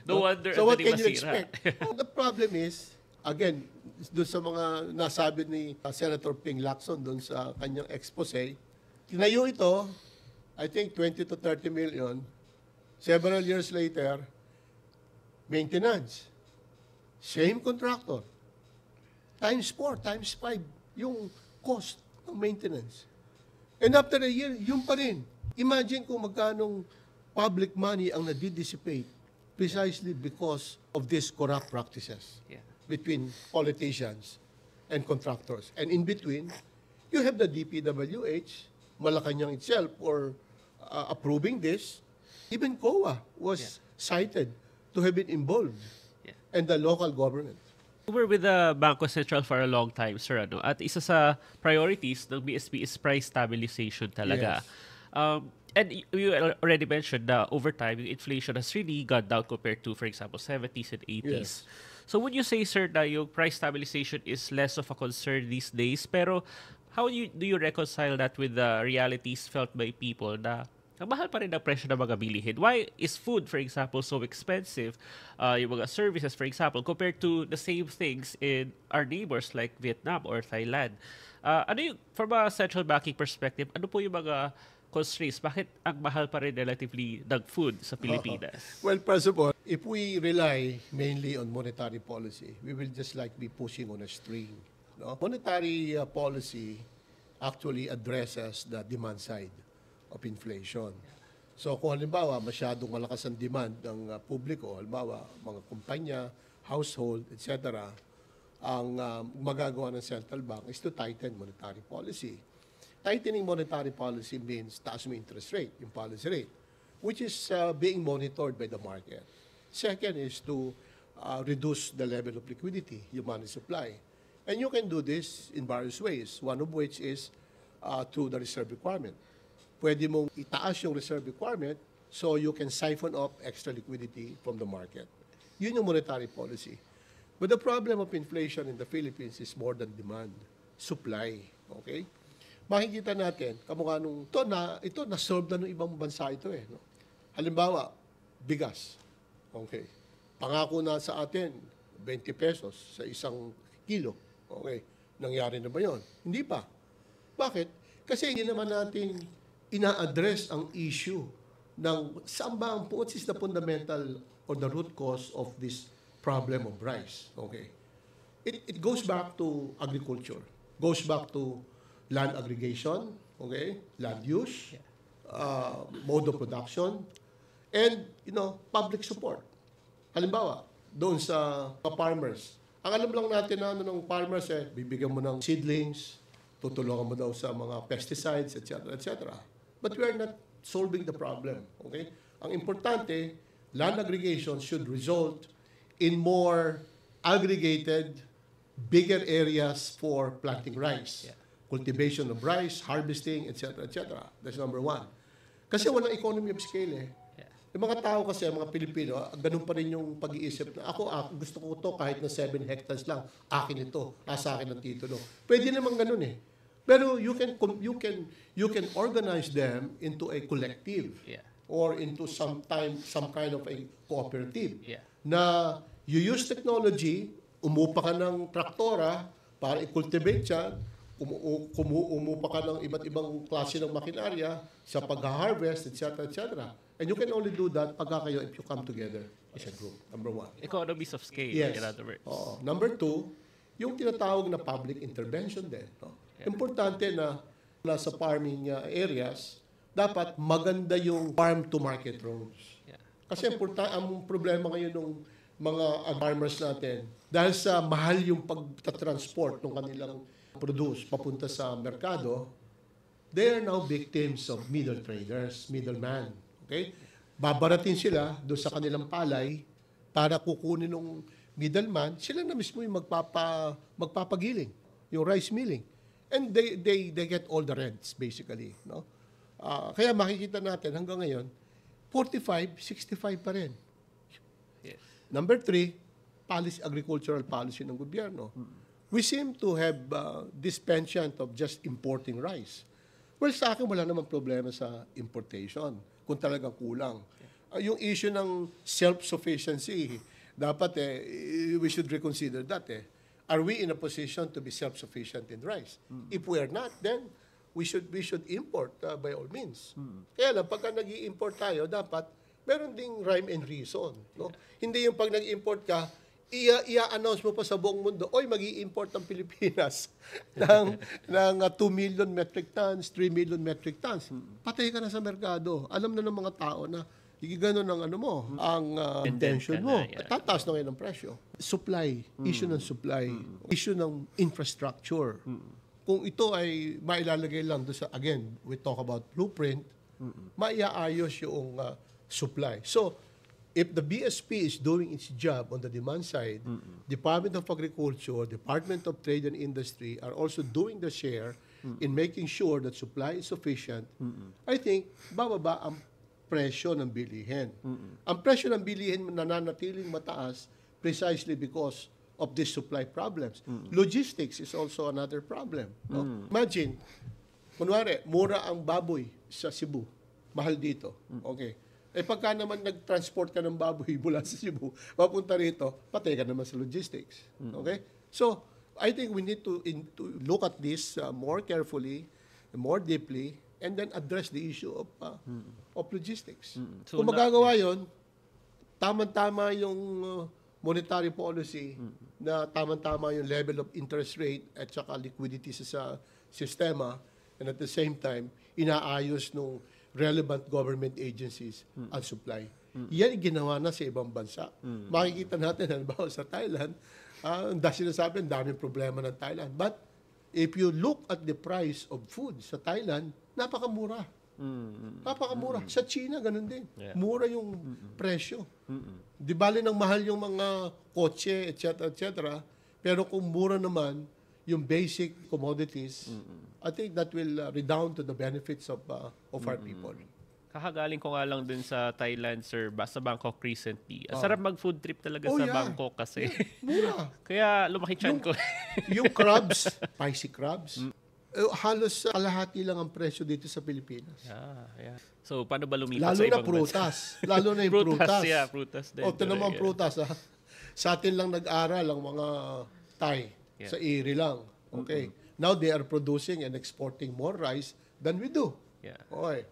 No wonder. So what can you masira. expect? The problem is, again, doon sa mga nasabi ni Senator Ping Lacson doon sa kanyang expose, tinayo ito, I think 20 to 30 million. Several years later, maintenance. Same contractor. Times 4, times 5 yung cost ng maintenance. And after a year, yun pa rin. Imagine kung magkanong public money ang nadidissipate precisely because of these corrupt practices between politicians and contractors. And in between, you have the DPWH, Malacanang itself, for approving this. Even COA was cited to have been involved, and the local government. We were with the Bangko Sentral for a long time, sir. At isa sa priorities ng BSP is price stabilization talaga. Yes. And you already mentioned that over time, inflation has really gone down compared to, for example, 70s and 80s. Yes. So would you say, sir, that yung price stabilization is less of a concern these days? Pero how do you reconcile that with the realities felt by people na ang mahal pa rin ang presyo ng mga bilihin? Why is food, for example, so expensive? Yung mga services, for example, compared to the same things in our neighbors like Vietnam or Thailand. From a central banking perspective, ano po yung mga constraints? Bakit ang mahal pa rin relatively ng food sa Pilipinas? Well, first of all, if we rely mainly on monetary policy, we will just like be pushing on a string. Monetary policy actually addresses the demand side of inflation. So kung halimbawa masyadong malakas ang demand ng publiko, halimbawa mga kumpanya, household, etc., ang magagawa ng central bank is to tighten monetary policy. Tightening monetary policy means taas mo interest rate, yung policy rate, which is being monitored by the market. Second is to reduce the level of liquidity, yung money supply. And you can do this in various ways, one of which is through the reserve requirement. Pwede mong itaas yung reserve requirement so you can siphon off extra liquidity from the market. Yun yung monetary policy. But the problem of inflation in the Philippines is more than demand, supply. Okay? Makikita natin, kamukha nung, ito na-solve na ng ibang bansa ito eh. No? Halimbawa, bigas. Okay. Pangako na sa atin, 20 pesos sa isang kilo. Okay. Nangyari na ba yun? Hindi pa. Bakit? Kasi hindi naman natin ina-address ang issue ng saan ba ang, what is the fundamental or the root cause of this problem of rice. Okay. It goes back to agriculture. Goes back to land aggregation, okay, land use, mode of production, and, public support. Halimbawa, doon sa farmers. Ang alam lang natin na ng farmers, bibigyan mo ng seedlings, tutulungan mo daw sa mga pesticides, etc., etc. But we are not solving the problem, okay? Ang importante, land aggregation should result in more aggregated, bigger areas for planting rice. Cultivation of rice, harvesting, etc., etc. That's number one. Kasi walang economy of scale eh. Yung mga tao kasi, mga Pilipino, ganun pa rin yung pag-iisip na ako gusto ko to kahit na 7 hectares lang, akin ito, nasa akin ang titulo. Pwede naman ganun eh. Pero you can organize them into a collective or into some kind of a cooperative na you use technology, umupa ka ng traktora para i-cultivate yan, umupa ka ng iba't ibang klase ng makinarya sa pag-harvest, etc., etc. And you can only do that pagka kayo if you come together as a group. Number one. Economies of scale, Yes. in other words. Number two, yung tinatawag na public intervention din. No? Importante na nasa farming areas, dapat maganda yung farm-to-market roads. Kasi ang problema ngayon ng mga farmers natin, dahil sa mahal yung pagtatransport ng kanilang produce papunta sa merkado, they are now victims of middle traders, middleman. Okay? Babaratin sila doon sa kanilang palay para kukunin ng middleman, sila na mismo yung magpapagiling, yung rice milling. And they get all the rents basically, no? Kaya makikita natin hanggang ngayon 45, 65 pa rin. Yes. Number 3, agricultural policy ng gobyerno. We seem to have this penchant of just importing rice. Well, sa akin wala namang problema sa importation kung talagang kulang. Yung issue ng self-sufficiency, dapat we should reconsider that Are we in a position to be self-sufficient in rice? If we are not, then we should import by all means. Kaya lang, pagka nag-i-import tayo, dapat meron ding rhyme and reason. No? Hindi yung pag nag-import ka, i-announce mo pa sa buong mundo, oy, mag-i-import ang Pilipinas ng 2 million metric tons, 3 million metric tons. Patay ka na sa merkado. Alam na ng mga tao na gano'n ang ang intention mo. Tataas na ngayon ang presyo. Supply, issue ng supply, issue ng infrastructure. Kung ito ay mailalagay lang doon sa, again, we talk about blueprint, maiaayos yung supply. So, if the BSP is doing its job on the demand side, Department of Agriculture, Department of Trade and Industry are also doing the share in making sure that supply is sufficient, I think bababa ang presyo ng bilihin. Ang presyo ng bilihin nananatiling mataas precisely because of these supply problems. Logistics is also another problem. No? Imagine, kunwari, mura ang baboy sa Cebu, mahal dito. Okay. Pagka naman nag-transport ka ng baboy mula sa Cebu, papunta rito, patay ka naman sa logistics. Okay? So, I think we need to look at this more carefully, more deeply, and then address the issue of logistics. So kung magagawa yun, tama-tama yung monetary policy, na tama-tama yung level of interest rate at saka liquidity sa sistema, and at the same time, inaayos nung relevant government agencies ang supply. Yan ginawa na sa ibang bansa. Makikita natin, halimbawa sa Thailand, sinasabi, ang daming problema ng Thailand. But if you look at the price of food sa Thailand, napakamura. Napakamura. Sa China, ganun din. Mura yung presyo. Di bali ng mahal yung mga kotse, etc., etc. Pero kung mura naman yung basic commodities, I think that will redound to the benefits of our people. Kakagaling ko nga lang dun sa Thailand, sir, sa Bangkok recently. Sarap mag-food trip talaga sa Bangkok kasi. Mura. Kaya lumaki chan ko. Yung crabs, spicy crabs, halos kalahati lang ang presyo dito sa Pilipinas. Yeah. So, paano ba lumipat Lalo sa na ibang prutas. Lalo na yung prutas. Yeah, prutas din. O, ito naman prutas. Sa atin lang nag-aral ang mga Thai. Sa Iri lang. Okay. Now they are producing and exporting more rice than we do. Yeah. Okay.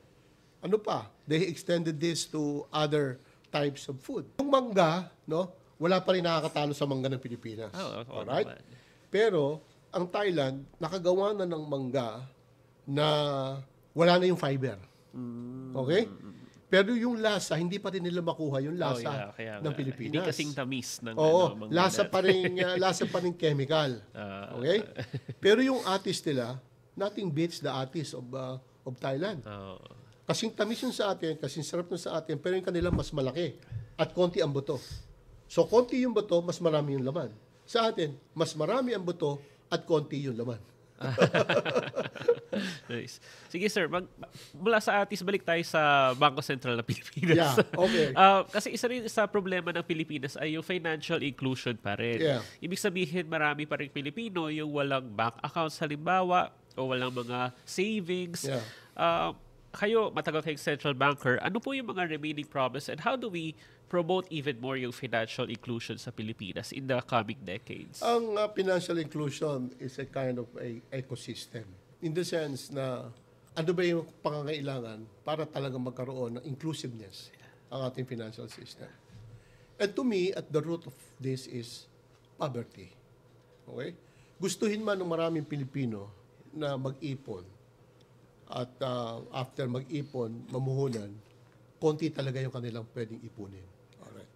Ano pa? They extended this to other types of food. Yung mangga, no, wala pa rin nakakatalo sa mangga ng Pilipinas. Alright? Naman. Pero, ang Thailand, nakagawa na ng mangga na wala na yung fiber. Okay? Pero yung lasa, hindi pa rin nila makuha yung lasa ng Pilipinas. Hindi kasing tamis ng mangga lasa pa rin chemical. Okay? Pero yung atis nila, nothing beats the atis of Thailand. Kasing tamis yun sa atin, kasing sarap yun sa atin, pero yung kanila mas malaki at konti ang buto. So, konti yung buto, mas marami yung laman. Sa atin, mas marami ang buto at konti yung laman. Nice. Sige sir, mula sa atis, balik tayo sa Bangko Sentral ng Pilipinas. Yeah, okay. Kasi isa rin sa problema ng Pilipinas ay yung financial inclusion pa rin. Yeah. Ibig sabihin, marami pa rin Pilipino yung walang bank accounts halimbawa o walang mga savings. Yeah. Kayo, matagal kayong central banker, ano po yung mga remaining problems and how do we promote even more yung financial inclusion sa Pilipinas in the coming decades? Ang financial inclusion is a kind of a ecosystem. In the sense na ano ba yung pangangailangan para talaga magkaroon ng inclusiveness ang ating financial system. And to me, at the root of this is poverty. Okay? Gustuhin man ng maraming Pilipino na mag-ipon at after mag-ipon, mamuhunan, konti talaga yung kanilang pwedeng ipunin. Alright.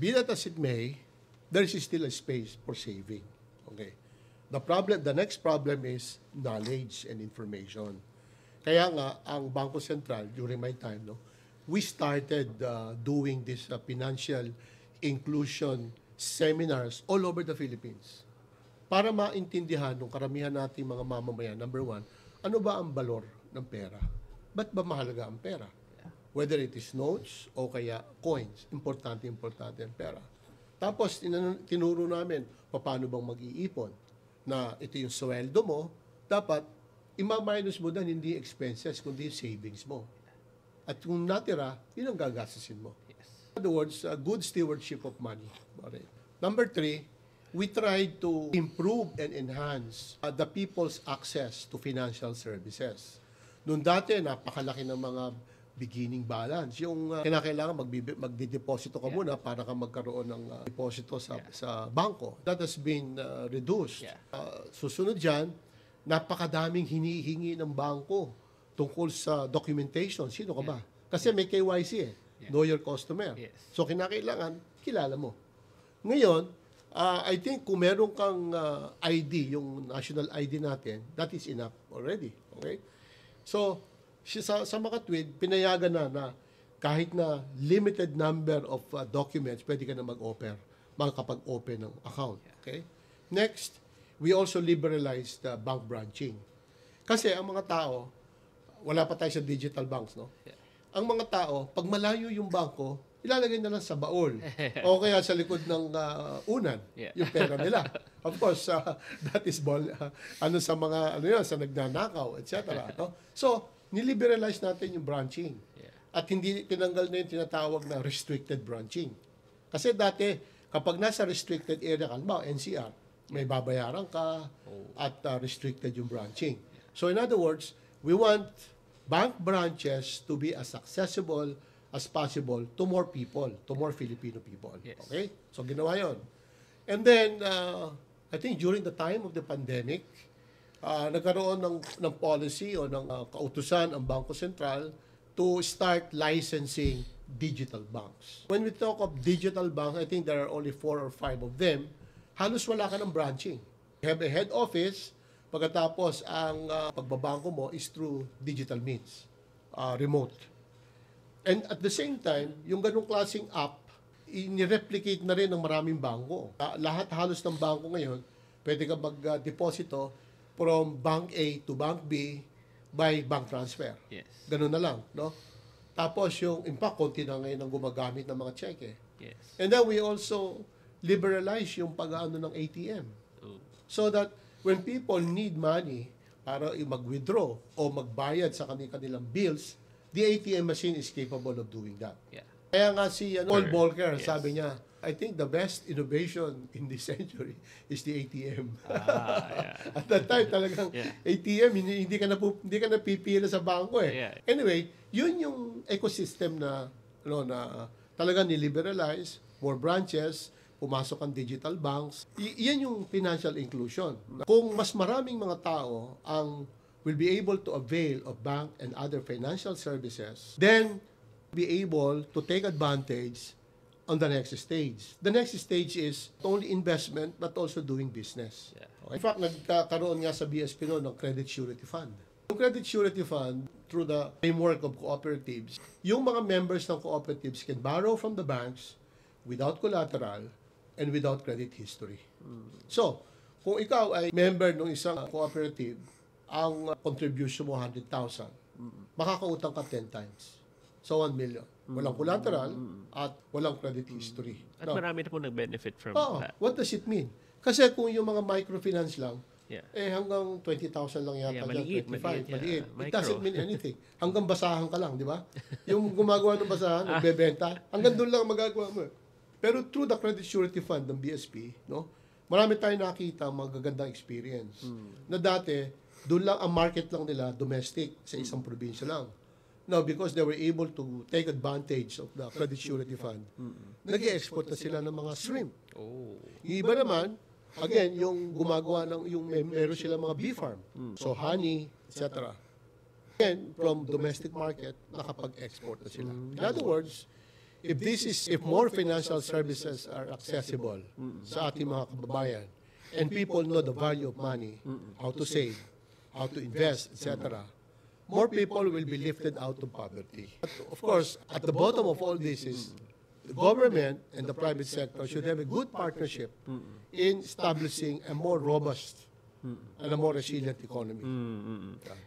Be that as it may, there is still a space for saving. Okay. The next problem is knowledge and information. Kaya nga, ang Bangko Sentral, during my time, we started doing this financial inclusion seminars all over the Philippines para maintindihan ng karamihan nating mga mamamayan, number one, ano ba ang balor ng pera? Ba't ba mahalaga ang pera? Whether it is notes o kaya coins, importante ang pera. Tapos, tinuro namin, paano bang mag-iipon? Na ito yung sweldo mo, dapat ima-minus mo dan hindi expenses, kundi savings mo. At kung natira, yun ang gagastusin mo. Yes. In other words, good stewardship of money. Alright. Number 3, we tried to improve and enhance the people's access to financial services. Noon dati, napakalaki ng mga beginning balance. Yung kinakailangan magdideposito ka muna para ka magkaroon ng deposito sa bangko. That has been reduced. Yeah. Susunod dyan, napakadaming hinihingi ng bangko tungkol sa documentation. Sino ka ba? Kasi may KYC Know your customer. Yes. So kinakailangan, kilala mo. Ngayon, I think kung meron kang ID, yung national ID natin, that is enough already. Okay? So, sa Makatwid, pinayagan na kahit na limited number of documents, pwede ka na makakapag-open ng account. Okay? Next, we also liberalized bank branching. Kasi ang mga tao, wala pa tayo sa digital banks, no? Yeah. Ang mga tao, pag malayo yung bangko, ilalagay na lang sa baul o kaya sa likod ng unan yung pera nila. Of course, that is sa mga sa nagnanakaw, etc. No? So, niliberalize natin yung branching. Yeah. At hindi tinanggal na yung tinatawag na restricted branching. Kasi dati, kapag nasa restricted area ka, NCR, may babayaran ka at restricted yung branching. So in other words, we want bank branches to be as accessible as possible to more people, to more Filipino people. Yes. Okay? So ginawa yun. And then, I think during the time of the pandemic, nagkaroon ng policy o ng kautusan ang Bangko Sentral to start licensing digital banks. When we talk of digital banks, I think there are only 4 or 5 of them. Halos wala ka ng branching. You have a head office, pagkatapos ang pagbabangko mo is through digital means, remote. And at the same time, yung ganung klaseng app, inireplicate na rin ng maraming bangko. Lahat halos ng bangko ngayon, pwede ka mag-deposito from bank A to bank B by bank transfer. Yes. Ganun na lang, no? Tapos yung, in fact, konti na ngayon ang gumagamit ng mga cheque. Yes. And then we also liberalize yung pag-ano ng ATM. Oh. So that when people need money para mag-withdraw o magbayad sa kanilang bills, the ATM machine is capable of doing that. Yeah. Kaya nga si Paul Volcker, Yes. sabi niya, I think the best innovation in this century is the ATM. Yeah. At that time talagang Yeah. ATM hindi ka na pipila sa bangko eh. Yeah. Anyway, yun yung ecosystem na talagang niliberalize, more branches, pumasok ang digital banks. Yan yung financial inclusion. Kung mas maraming mga tao ang will be able to avail of bank and other financial services, then be able to take advantage on the next stage. The next stage is not only investment but also doing business. Yeah. Okay? In fact, nagkakaroon nga sa BSP noon ng Credit Surety Fund. Yung Credit Surety Fund, through the framework of cooperatives, yung mga members ng cooperatives can borrow from the banks without collateral and without credit history. So, kung ikaw ay member ng isang cooperative, ang contribution mo 100,000, makakautang ka 10 times. So, 1 million. Walang collateral at walang credit history. At marami na po nag-benefit from that. What does it mean? Kasi kung yung mga microfinance lang, Yeah. hanggang 20,000 lang yata. Yeah, maliit, 25, maliit. It doesn't mean anything. Hanggang basahan ka lang, di ba? Yung gumagawa ng basahan, nagbebenta, hanggang doon lang magagawa mo. Pero through the Credit Surety Fund ng BSP, no, marami tayong nakita magagandang experience. Na dati, doon lang ang market lang nila, domestic, sa isang probinsya lang. Now, because they were able to take advantage of the Credit Surety Fund, nag-i-export na sila ng mga shrimp. Oh. Yung iba naman, again, yung gumagawa ng, meron sila mga bee farm. So, honey, etc. Again, from domestic market, nakapag-export na sila. In other words, if more financial services are accessible sa ating mga kababayan, and people know the value of money, how to save, how to invest, etc., more people will be lifted out of poverty. But of course, at the bottom of all this is the government and the private sector should have a good partnership in establishing a more robust and a more resilient economy.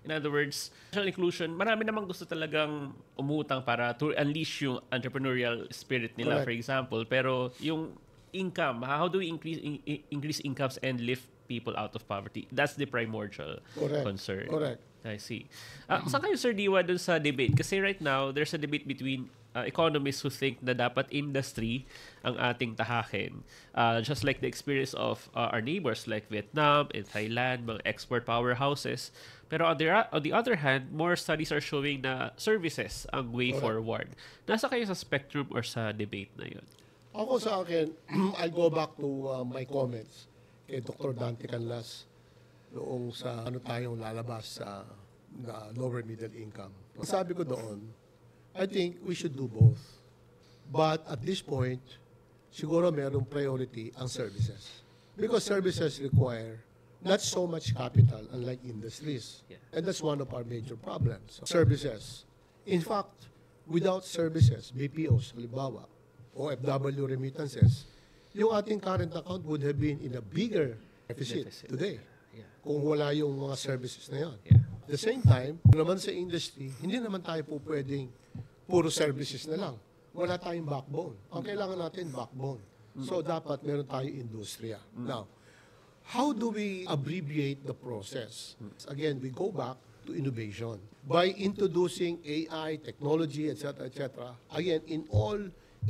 In other words, financial inclusion, marami namang gusto talagang umutang para to unleash yung entrepreneurial spirit nila, Correct. for example. Pero yung income, how do we increase incomes and lift people out of poverty? That's the primordial Correct. concern. Correct. I see. Saan kayo, Sir Diwa, dun sa debate? Kasi right now, there's a debate between economists who think na dapat industry ang ating tahakin. Just like the experience of our neighbors like Vietnam and Thailand, mga export powerhouses. Pero on the other hand, more studies are showing na services ang way forward. Nasa kayo sa spectrum or sa debate na yun? Ako sa akin, I'll go back to my comments kay Dr. Dante Canlas noong sa tayong lalabas sa lower middle income. Sabi ko doon, I think we should do both. But at this point, siguro merong priority ang services. Because services require not so much capital unlike industries. Yeah. And that's one of our major problems. Services. In fact, without services, BPOs, halimbawa, OFW remittances, yung ating current account would have been in a bigger deficit today. Yeah. Kung wala yung mga services na yan. Yeah. At the same time, naman sa industry, hindi naman tayo po pwedeng puro services na lang. Wala tayong backbone. Ang kailangan natin, backbone. So, dapat meron tayong industriya. Now, how do we abbreviate the process? Again, we go back to innovation. By introducing AI, technology, etc., etc., again, in all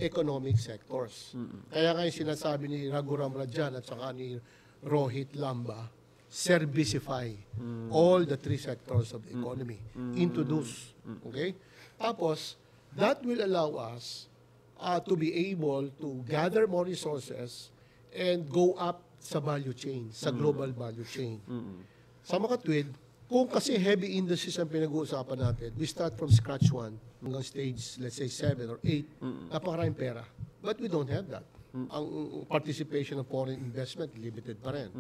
economic sectors. Kaya nga yung sinasabi ni Raghuram Rajan at saka ni Rohit Lamba, servicify all the three sectors of the economy. Introduce. Okay? Tapos, that will allow us to be able to gather more resources and go up sa value chain, sa global value chain. Sa makatwid, kung kasi heavy industries ang pinag-uusapan natin, we start from scratch 1 hanggang stage, let's say 7 or 8, napakaraming pera. But we don't have that. Ang participation of foreign investment, limited pa rin.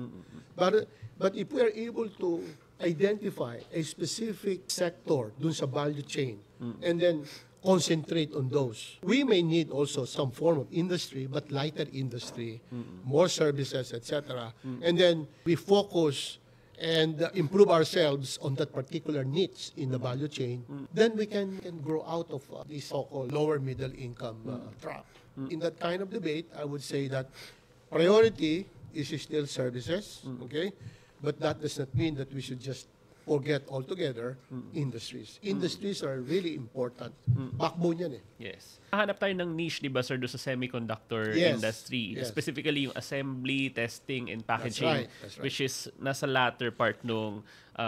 But if we are able to identify a specific sector dun sa value chain and then concentrate on those, we may need also some form of industry, but lighter industry, more services, etc. And then we focus and improve ourselves on that particular niche in the value chain, then we can grow out of the so-called lower middle income trap. In that kind of debate, I would say that priority is still services, okay? But that does not mean that we should just forget altogether industries. Industries are really important. Backbone yan eh. Yes. Hanap tayo ng niche, di ba, sir, doon sa semiconductor Yes. industry. Yes. Specifically yung assembly, testing, and packaging, That's right. which is nasa latter part ng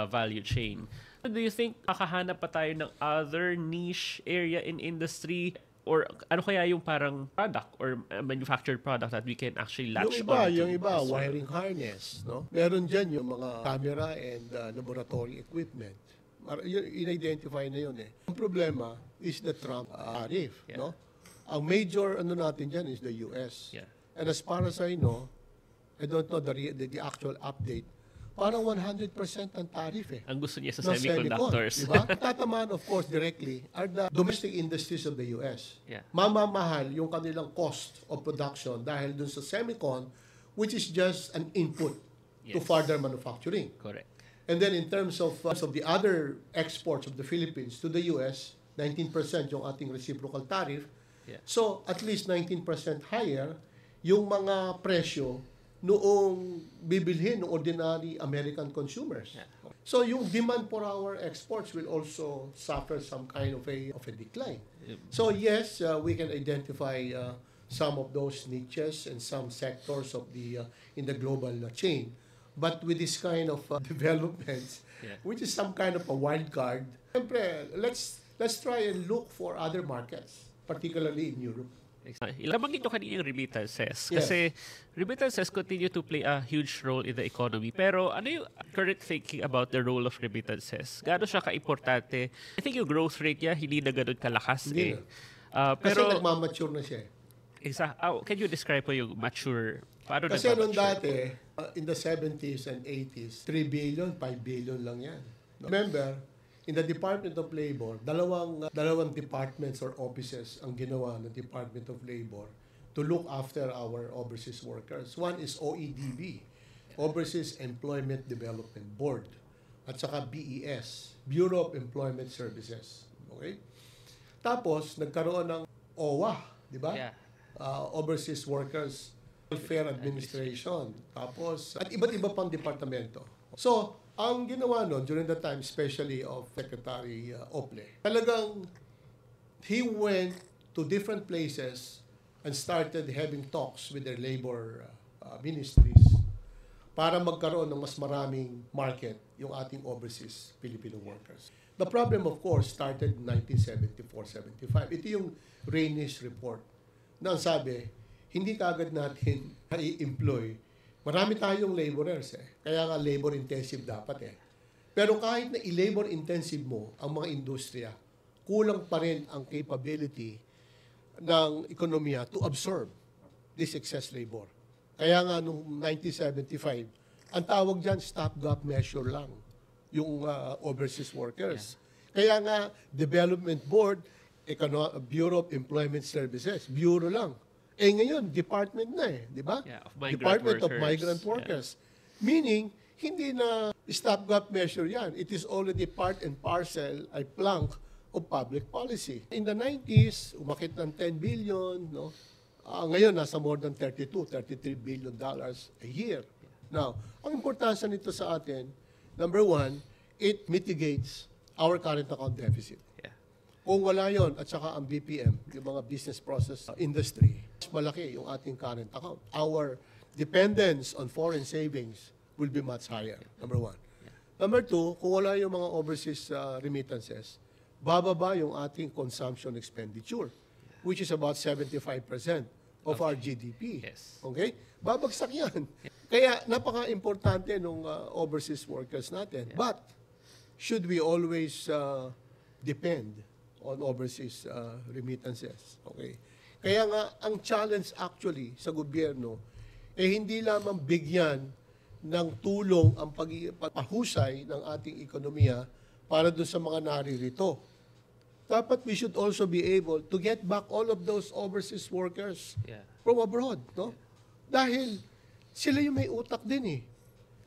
value chain. Do you think kakahanap pa tayo ng other niche area in industry? Or ano kaya yung parang product or manufactured product that we can actually latch on to? Yung iba, wiring harness, no? Meron dyan yung mga camera and laboratory equipment. In-identify na yun eh. Ang problema is the Trump tariff, Yeah. no? Ang major natin dyan is the US. Yeah. And as far as I know, I don't know the actual update, parang 100% ang tariff eh. Ang gusto niya sa ng semiconductors. Semicon, diba? Tatamaan, of course, directly are the domestic industries of the US. Yeah. Mamamahal yung kanilang cost of production dahil dun sa semicon, which is just an input to Yes. further manufacturing. Correct. And then in terms of the other exports of the Philippines to the US, 19% yung ating reciprocal tariff. Yeah. So, at least 19% higher yung mga presyo noong bibilhin ng ordinary American consumers. Yeah. So, yung demand for our exports will also suffer some kind of a decline. So, yes, we can identify some of those niches and some sectors of the in the global chain. But with this kind of developments, Yeah. which is some kind of a wild card, siyempre, let's try and look for other markets, particularly in Europe. Nabanggit nyo kanina yung remittances. Yes. Kasi remittances continue to play a huge role in the economy. Pero ano yung current thinking about the role of remittances? Gaano siya ka-importante? I think yung growth rate niya hindi na ganun kalakas Hindi eh. Kasi Pero, nagmamature na siya. can you describe po yung mature? Paano Kasi nung nagmamature? dati, in the 70s and 80s, 3 billion, 5 billion lang yan. Remember, in the Department of Labor, dalawang departments or offices ang ginawa ng Department of Labor to look after our overseas workers. One is OEDB, Overseas Employment Development Board, at saka BES, Bureau of Employment Services. Okay? Tapos, nagkaroon ng OWA, di ba? Yeah. Overseas Workers Welfare Administration. Tapos, at iba't iba pang departamento. So, ang ginawa nun, during the time, especially of Secretary Ople, talagang he went to different places and started having talks with their labor ministries para magkaroon ng mas maraming market yung ating overseas Filipino workers. The problem, of course, started in 1974-75. Ito yung Reynish report na ang sabi, hindi kagad natin i-employ. Marami tayong laborers eh. Kaya nga labor-intensive dapat eh. Pero kahit na i-labor-intensive mo ang mga industriya, kulang pa rin ang capability ng ekonomiya to absorb this excess labor. Kaya nga noong 1975, ang tawag dyan, stopgap measure lang, yung overseas workers. Kaya nga, Development Board, Bureau of Employment Services, Bureau lang. Eh ngayon, department na eh, di ba? Yeah, of migrant Department of workers. Migrant Workers. Meaning, hindi na stopgap measure yan. It is already part and parcel, a plank of public policy. In the 90s, umakit ng 10 billion, no? Ngayon, nasa more than 33 billion dollars a year. Now, ang importansya nito sa atin, number one, it mitigates our current account deficit. Yeah. Kung wala yon at saka ang BPM, yung mga business process industry, mas malaki yung ating current account. Our dependence on foreign savings will be much higher, number one. Number two, kung wala yung mga overseas remittances, bababa yung ating consumption expenditure, which is about 75% of our GDP. Yes. Okay? Babagsak yan. Kaya napaka-importante nung overseas workers natin. But, should we always depend on overseas remittances? Okay? Kaya nga, ang challenge actually sa gobyerno, hindi lamang bigyan ng tulong ang pagpahusay ng ating ekonomiya para doon sa mga naririto. Dapat we should also be able to get back all of those overseas workers Yeah. from abroad, no? Dahil sila yung may utak din eh.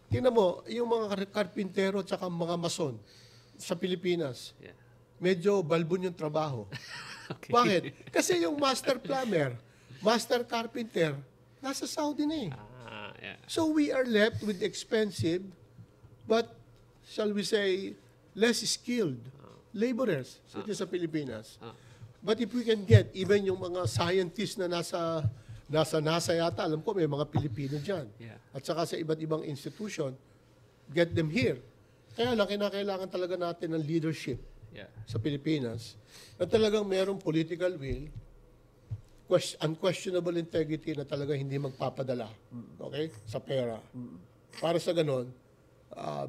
Tingnan mo, yung mga karpintero at saka mga mason sa Pilipinas, Yeah. medyo balbon yung trabaho. Okay. Bakit? Kasi yung master plumber, master carpenter, nasa Saudi na eh. Yeah. So we are left with expensive, but shall we say, less skilled laborers sa Pilipinas. But if we can get even yung mga scientists na nasa NASA yata, alam ko may mga Pilipino dyan. Yeah. At saka sa iba't ibang institution, get them here. Kaya lang, kinakailangan talaga natin ng leadership Yeah. sa Pilipinas na talagang merong political will, unquestionable integrity na talaga hindi magpapadala, okay, sa pera. Para sa ganon,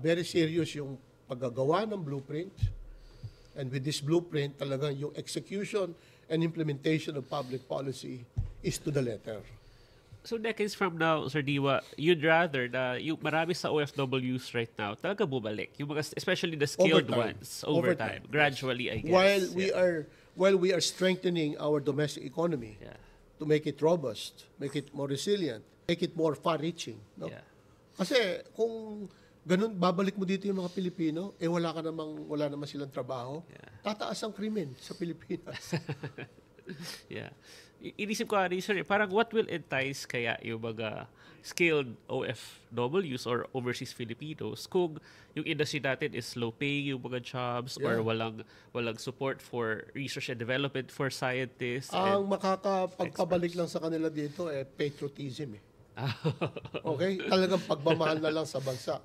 very serious yung paggagawa ng blueprint, and with this blueprint, talagang yung execution and implementation of public policy is to the letter. So decades from now, Sir Diwa, you'd rather na yung marami sa OFWs right now talaga bumalik. Yung mga, especially the skilled ones, over time. Gradually, I guess. While we are strengthening our domestic economy to make it robust, make it more resilient, make it more far-reaching. No? Yeah. Kasi kung ganun, babalik mo dito yung mga Pilipino, wala naman silang trabaho, tataas ang krimen sa Pilipinas. Yeah. Inisip ko rin, sir, parang what will entice kaya yung mga skilled OFWs or overseas Filipinos kung yung industry natin is low pay yung mga jobs or walang support for research and development for scientists. Ang makakapagpabalik lang sa kanila dito patriotism Okay? Talagang pagmamahal na lang sa bansa.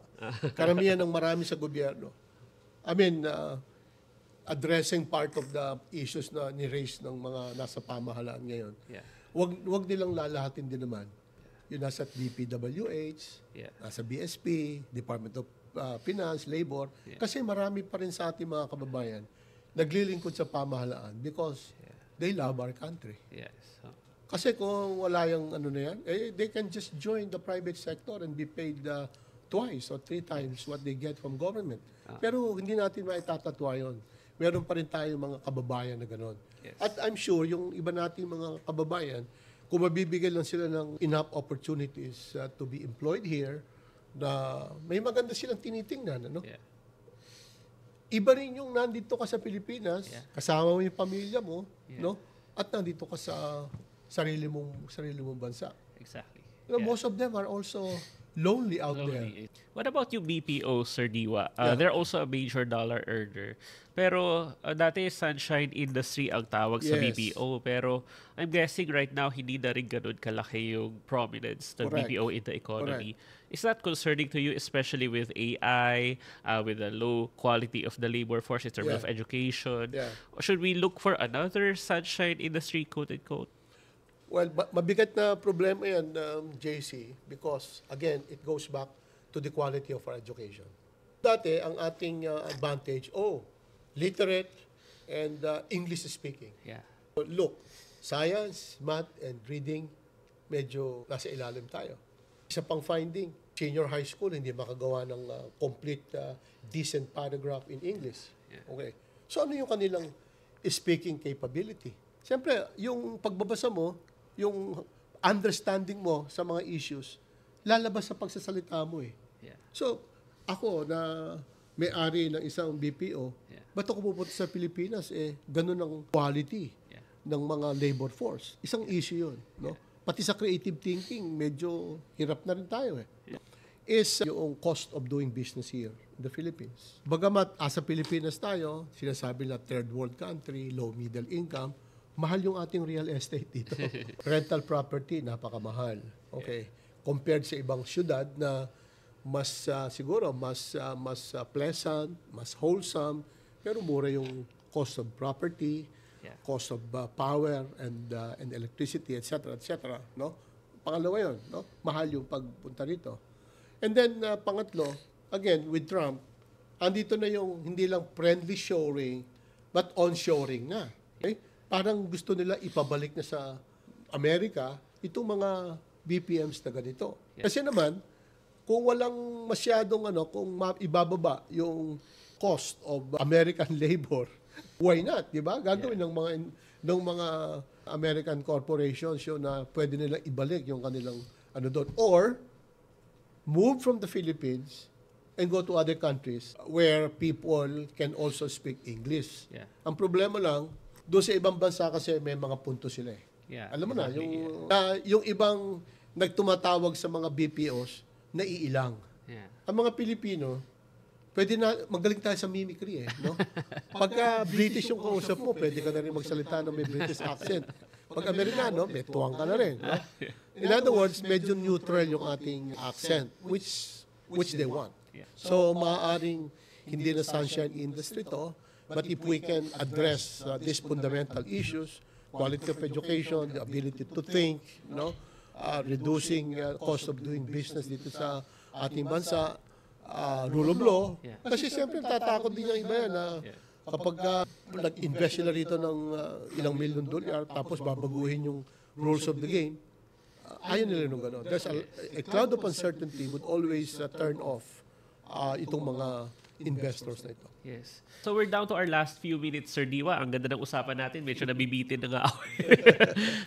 Karamihan ng marami sa gobyerno. I mean, addressing part of the issues na ni-raise ng mga nasa pamahalaan ngayon. Wag nilang lalahatin din naman. Yung nasa DPWH, nasa BSP, Department of Finance, Labor, kasi marami pa rin sa ating mga kababayan naglilingkod sa pamahalaan because they love our country. Yes. Kasi kung wala yung ano na yan, they can just join the private sector and be paid twice or 3 times what they get from government. Pero hindi natin maitatatwa yun. Meron pa rin tayo mga kababayan na gano'n. Yes. At I'm sure yung iba nating mga kababayan, kung mabibigyan lang sila ng enough opportunities to be employed here, na may maganda silang tinitingnan, ano? Yeah. Iba rin yung nandito ka sa Pilipinas, kasama mo yung pamilya mo, no? At nandito ka sa sarili mong bansa. Exactly. You know, most of them are also lonely out there. What about yung BPO, Sir Diwa? They're also a major dollar earner. Pero dati sunshine industry ang tawag sa BPO. Pero I'm guessing right now hindi na rin ganun kalaki yung prominence ng BPO in the economy. Is that concerning to you, especially with AI, with the low quality of the labor force in terms of education? Or should we look for another sunshine industry, quote-unquote? Well, mabigat na problema yan, JC, because, again, it goes back to the quality of our education. Dati, ang ating advantage, literate and English speaking. Look, science, math, and reading, medyo nasa ilalim tayo. Isa pang finding, senior high school, hindi makagawa ng complete, decent paragraph in English. Okay. So, ano yung kanilang speaking capability? Siyempre, yung pagbabasa mo, yung understanding mo sa mga issues, lalabas sa pagsasalita mo So, ako na may-ari ng isang BPO, ba't ako pupunta sa Pilipinas? Ganun ang quality ng mga labor force. Isang issue yun. No? Pati sa creative thinking, medyo hirap na rin tayo is yung cost of doing business here in the Philippines. Bagamat sa Pilipinas tayo, sinasabi na third world country, low middle income, mahal yung ating real estate dito. Rental property, napakamahal. Okay. Compared sa ibang syudad na mas siguro mas pleasant, mas wholesome, pero mura yung cost of property, cost of power and electricity, etc., no? Pangalawa 'yon, no? Mahal yung pagpunta rito. And then pangatlo, again with Trump, andito na yung hindi lang friendly shoring but onshoring na. Okay? Parang gusto nila ipabalik na sa Amerika itong mga BPMs na ganito. Kasi naman, kung walang masyadong kung ibababa yung cost of American labor, why not, 'di ba? Gagawin ng mga American corporations yun na pwede nilang ibalik yung kanilang doon, or move from the Philippines and go to other countries where people can also speak English. Ang problema lang, doon sa ibang bansa kasi may mga punto sila Alam mo yung ibang nagtumatawag sa mga BPOs, naiilang. Ang mga Pilipino, pwede na magaling tayo sa mimicry no? Pagka British yung kausap mo, pwede ka na rin magsalita ng may British accent. Pag Amerikano, may tuwang ka na rin. No? In other words, medyo neutral yung ating accent, which they want. So, maaaring hindi na sunshine industry to, but if we can address these fundamental issues, quality of education, the ability to think, reducing cost of doing business dito sa ating bansa, rule of law. Kasi siyempre tatakot din yung iba yan na kapag nag-invest sila rito ng ilang $1 million, tapos babaguhin yung rules of the game, ayaw nila nung gano'n. There's a cloud of uncertainty would always turn off itong mga investors na ito. Yes. So we're down to our last few minutes, Sir Diwa. Ang ganda ng usapan natin. Medyo nabibitin na nga ako.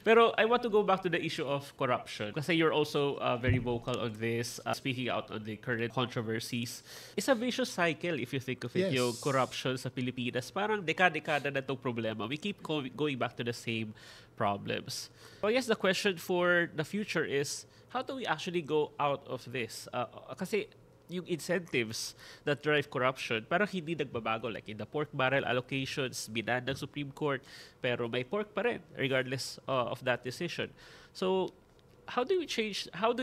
Pero I want to go back to the issue of corruption. Kasi you're also very vocal on this, speaking out on the current controversies. It's a vicious cycle if you think of it, Yes. yung corruption sa Pilipinas. Parang dekada-dekada na itong problema. We keep going back to the same problems. So I guess the question for the future is, how do we actually go out of this? Kasi yung incentives that drive corruption, parang hindi nagbabago. Like in the pork barrel allocations, binan ng Supreme Court, pero may pork pa rin, regardless of that decision. So, how do we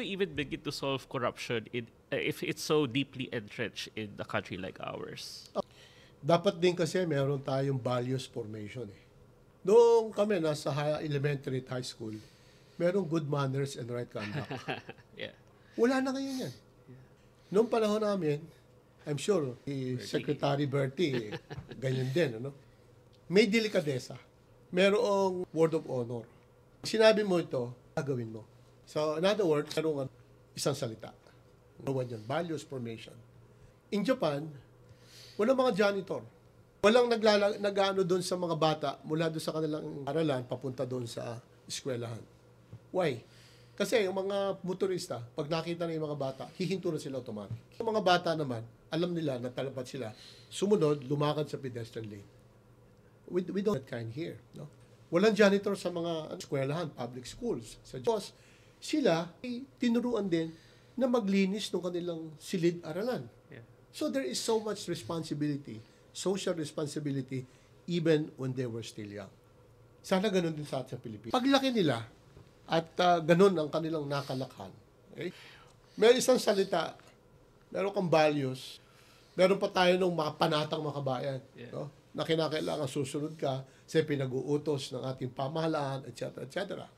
even begin to solve corruption if it's so deeply entrenched in a country like ours? Dapat din kasi meron tayong values formation eh. Noong kami nasa elementary at high school, merong good manners and right conduct. Yeah. Wala na ngayon yan. Noong panahon namin, I'm sure, Secretary Bertie, ganyan din, ano? May delikadesa. Merong word of honor. Sinabi mo ito, gagawin mo. So, in other words, merong isang salita. Yan, values formation. In Japan, walang mga janitor. Walang nag-ano doon sa mga bata mula doon sa kanilang aralan papunta doon sa eskwelahan. Why? Kasi yung mga motorista, pag nakita na yung mga bata, hihinto na sila automatic. Yung mga bata naman, alam nila na talapat sila, sumunod, lumakad sa pedestrian lane. We don't have that kind here. No? Walang janitor sa mga eskwelahan, public schools. Sa Diyos, sila ay tinuruan din na maglinis ng kanilang silid-aralan. Yeah. So there is so much responsibility, social responsibility, even when they were still young. Sana ganun din sa atin sa Pilipinas. Paglaki nila, at ganun ang kanilang nakalakhan. Okay? Meron isang salita, meron kang values, meron pa tayo ng mga panatang mga kabayan, Yeah. no? Na kinakailangan susunod ka sa pinag-uutos ng ating pamahalaan, etc., etc.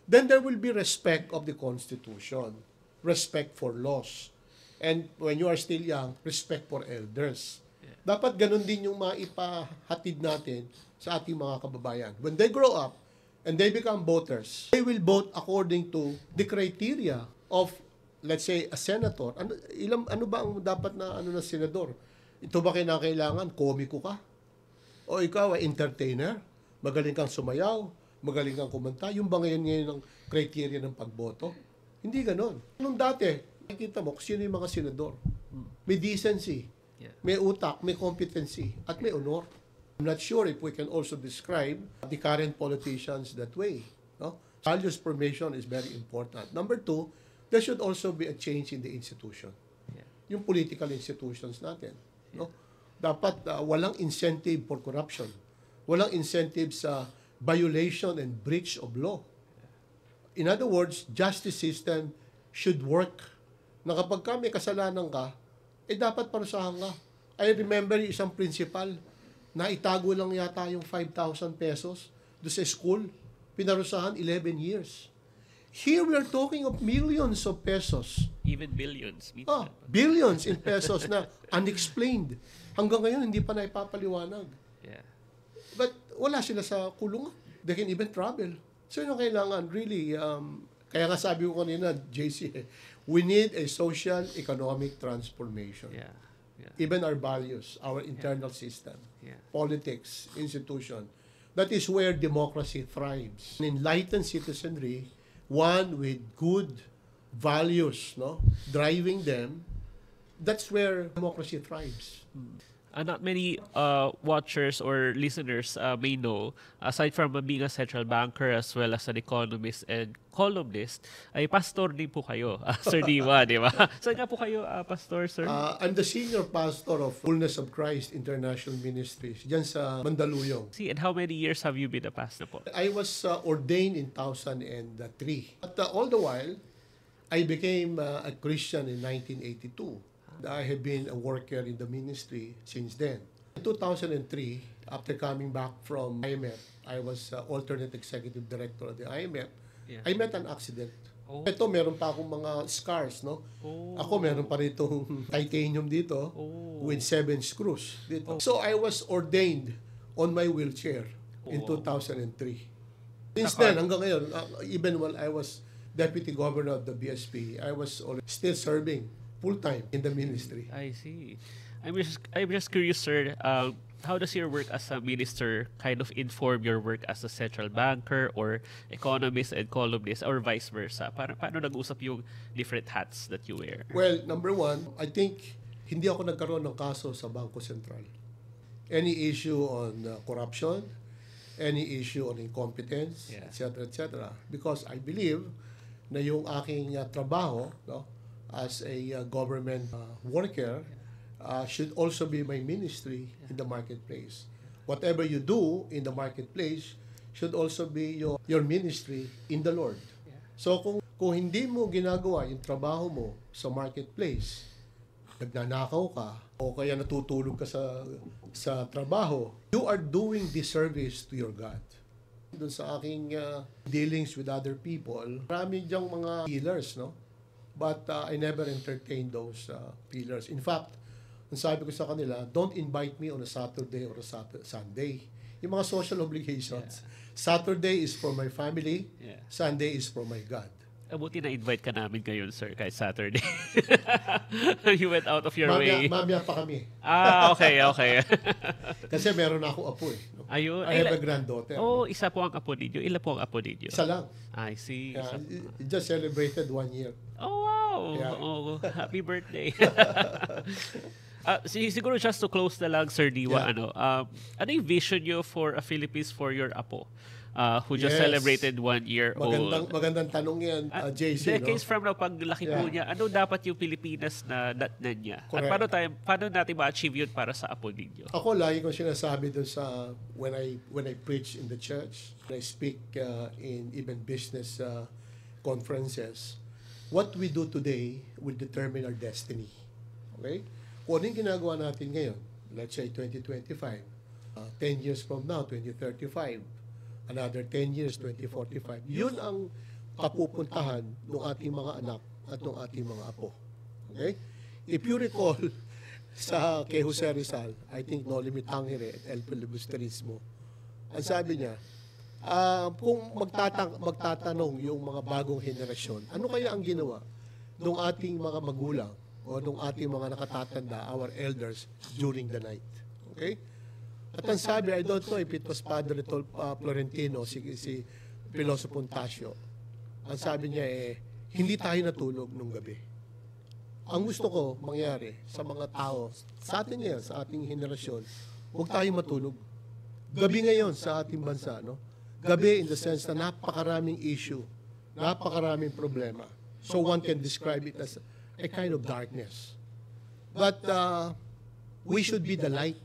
Then there will be respect of the Constitution, respect for laws, and when you are still young, respect for elders. Yeah. Dapat ganun din yung maipahatid natin sa ating mga kababayan. When they grow up, and they become voters, they will vote according to the criteria of, let's say, a senator. Ano ba ang dapat na na senador? Ito ba kinakailangan? Komiko ka? O ikaw ay entertainer? Magaling kang sumayaw? Magaling kang kumanta? Yung ba ngayon ang criteria ng pagboto? Hindi ganon. Nung dati, nakikita mo kung sino yung mga senador. May decency, Yeah. may utak, may competency, at may honor. I'm not sure if we can also describe the current politicians that way. No? Values formation is very important. Number two, there should also be a change in the institution. Yeah. Yung political institutions natin. No? Dapat walang incentive for corruption. Walang incentive sa violation and breach of law. In other words, justice system should work. Na kapag may kasalanan ka, dapat parusahan ka. I remember isang principal na itago lang yata yung 5,000 pesos do sa school. Pinarusahan 11 years. Here we are talking of millions of pesos. Even billions. Minsan. Billions in pesos na unexplained. Hanggang ngayon, hindi pa naipapaliwanag. Yeah. But wala sila sa kulungan. They can even travel. So yun ang kailangan, really. Kaya nga sabi ko kanina, JC, we need a social economic transformation. Yeah. Yeah. Even our values, our internal system, Yeah. politics, institution. That is where democracy thrives. An enlightened citizenry, one with good values, no, driving them, that's where democracy thrives. Not many watchers or listeners may know, aside from being a central banker as well as an economist and columnist, ay pastor din po kayo, Sir Diwa, di ba? Saan nga po kayo, pastor, sir? I'm the senior pastor of Fullness of Christ International Ministries, dyan sa Mandaluyong. See, and how many years have you been a pastor po? I was ordained in 2003. But all the while, I became a Christian in 1982. I have been a worker in the ministry since then. In 2003, after coming back from IMF, I was alternate executive director of the IMF. Yeah. I met an accident. Oh. Ito, meron pa akong mga scars, no? Oh. Ako, meron pa ritong titanium dito with 7 screws dito. So, I was ordained on my wheelchair in 2003. Since then, hanggang ngayon, even while I was deputy governor of the BSP, I was still serving full-time in the ministry. I see. I'm just curious, sir. How does your work as a minister kind of inform your work as a central banker or economist and columnist or vice versa? Paano nag-usap yung different hats that you wear? Well, number one, I think hindi ako nagkaroon ng kaso sa Bangko Sentral. Any issue on corruption, any issue on incompetence, Yeah. etc., because I believe na yung aking trabaho, no, as a government worker should also be my ministry in the marketplace. Whatever you do in the marketplace should also be your ministry in the Lord. So kung hindi mo ginagawa yung trabaho mo sa marketplace, nagnanakaw ka o kaya natutulog ka sa trabaho, you are doing disservice to your God. Doon sa aking dealings with other people, marami diyang mga pillars, no? But I never entertained those pillars. In fact, ang sabi ko sa kanila, don't invite me on a Saturday or a Sunday. Yung mga social obligations. Saturday is for my family, Sunday is for my God. Buti na-invite ka namin ngayon, sir, kahit Saturday. You went out of your way. Mamaya pa kami. Okay. Kasi meron ako apo eh. No? Ayun. I have a granddaughter. Oh, isa po ang apo ninyo. Ilan po ang apo ninyo? Isa lang. I see. It just celebrated 1 year. Oh, wow. Yeah. Oh, happy birthday. Siguro just to close na lang, Sir Diwa, Yeah. ano yung vision nyo for a Philippines for your apo? Who just Yes. celebrated 1 year old. Magandang tanong yan, JC. Decades No? from now, paglaki po Yeah. niya, ano dapat yung Pilipinas na datnan niya? Correct. At paano natin ma-achieve yun para sa apo ninyo? Ako lagi kong sinasabi doon sa when I preach in the church, when I speak in even business conferences, what we do today will determine our destiny. Okay? Kung ano yung ginagawa natin ngayon, let's say 2025, 10 years from now, 2035, another 10 years, 2045, yun ang kapupuntahan ng ating mga anak at ng ating mga apo. Okay? If you recall, sa kay Jose Rizal, I think No Limit Tangere at El Filibusterismo, ang sabi niya, kung magtatanong yung mga bagong henerasyon, ano kaya ang ginawa ng ating mga magulang o ng ating mga nakatatanda, our elders, during the night? Okay? At ang sabi, I don't know if it was Padre Florentino, si Piloso Pontasio, ang sabi niya hindi tayo natulog nung gabi. Ang gusto ko mangyari sa mga tao, sa atin ngayon, sa ating henerasyon, huwag tayong matulog. Gabi ngayon sa ating bansa, no? Gabi in the sense na napakaraming issue, napakaraming problema. So one can describe it as a kind of darkness. But we should be the light.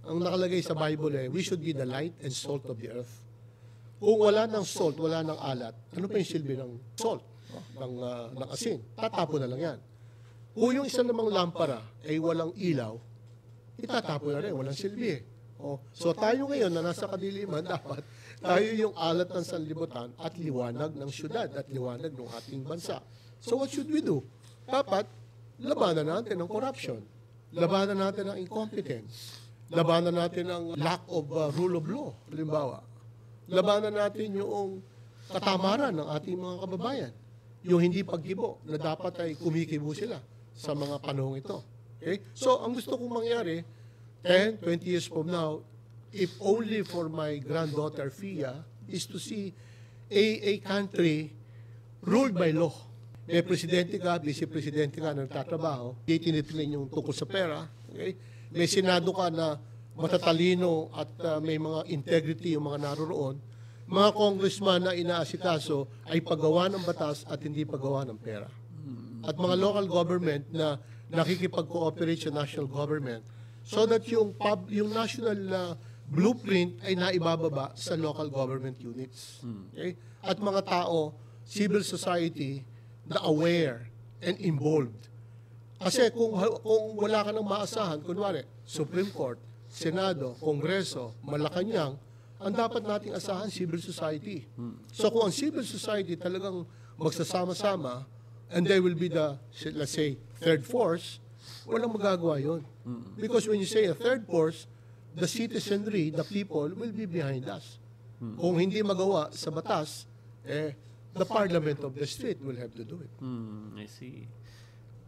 Ang nakalagay sa Bible we should be the light and salt of the earth. Kung wala ng salt, wala ng alat, ano pa yung silbi ng salt? Ng asin? Tatapo na lang yan. Kung yung isa namang lampara ay walang ilaw, itatapo na rin, walang silbi. So tayo ngayon na nasa kadiliman, dapat tayo yung alat ng sanlibutan at liwanag ng syudad at liwanag ng ating bansa. So what should we do? Dapat labanan natin ang corruption. Labanan natin ang incompetence. Labanan natin ang lack of rule of law, halimbawa. Labanan natin yung katamaran ng ating mga kababayan. Yung hindi pagkibo na dapat ay kumikibo sila sa mga panahong ito. Okay? So, ang gusto kong mangyari, 10, 20 years from now, if only for my granddaughter Fia, is to see a country ruled by law. May presidente ka, vice-presidente ka na nagtatrabaho, hindi tinitingnan yung tungkol sa pera. Okay? May senado ka na matatalino at may mga integrity yung mga naroroon. Mga congressman na inaasikaso ay paggawa ng batas at hindi paggawa ng pera. At mga local government na nakikipag-cooperate sa national government so that yung national blueprint ay naibababa sa local government units. Okay? At mga tao, civil society na aware and involved. Kasi kung wala ka nang maasahan, kunwari, Supreme Court, Senado, Kongreso, Malacanang, ang dapat nating asahan, civil society. So kung ang civil society talagang magsasama-sama, and they will be the, let's say, third force, walang magagawa yun. Because when you say a third force, the citizenry, the people, will be behind us. Kung hindi magawa sa batas, the parliament of the street will have to do it. I see.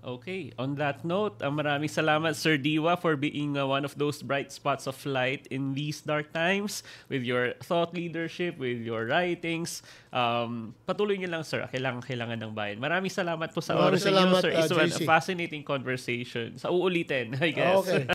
Okay. On that note, maraming salamat, Sir Diwa, for being one of those bright spots of light in these dark times with your thought leadership, with your writings. Patuloy niyo lang, sir. Kailangan ng bayan. Maraming salamat po sa Maraming oras sa inyo, salamat, sir. It's a JC. fascinating conversation. Sa uulitin, I guess. Okay.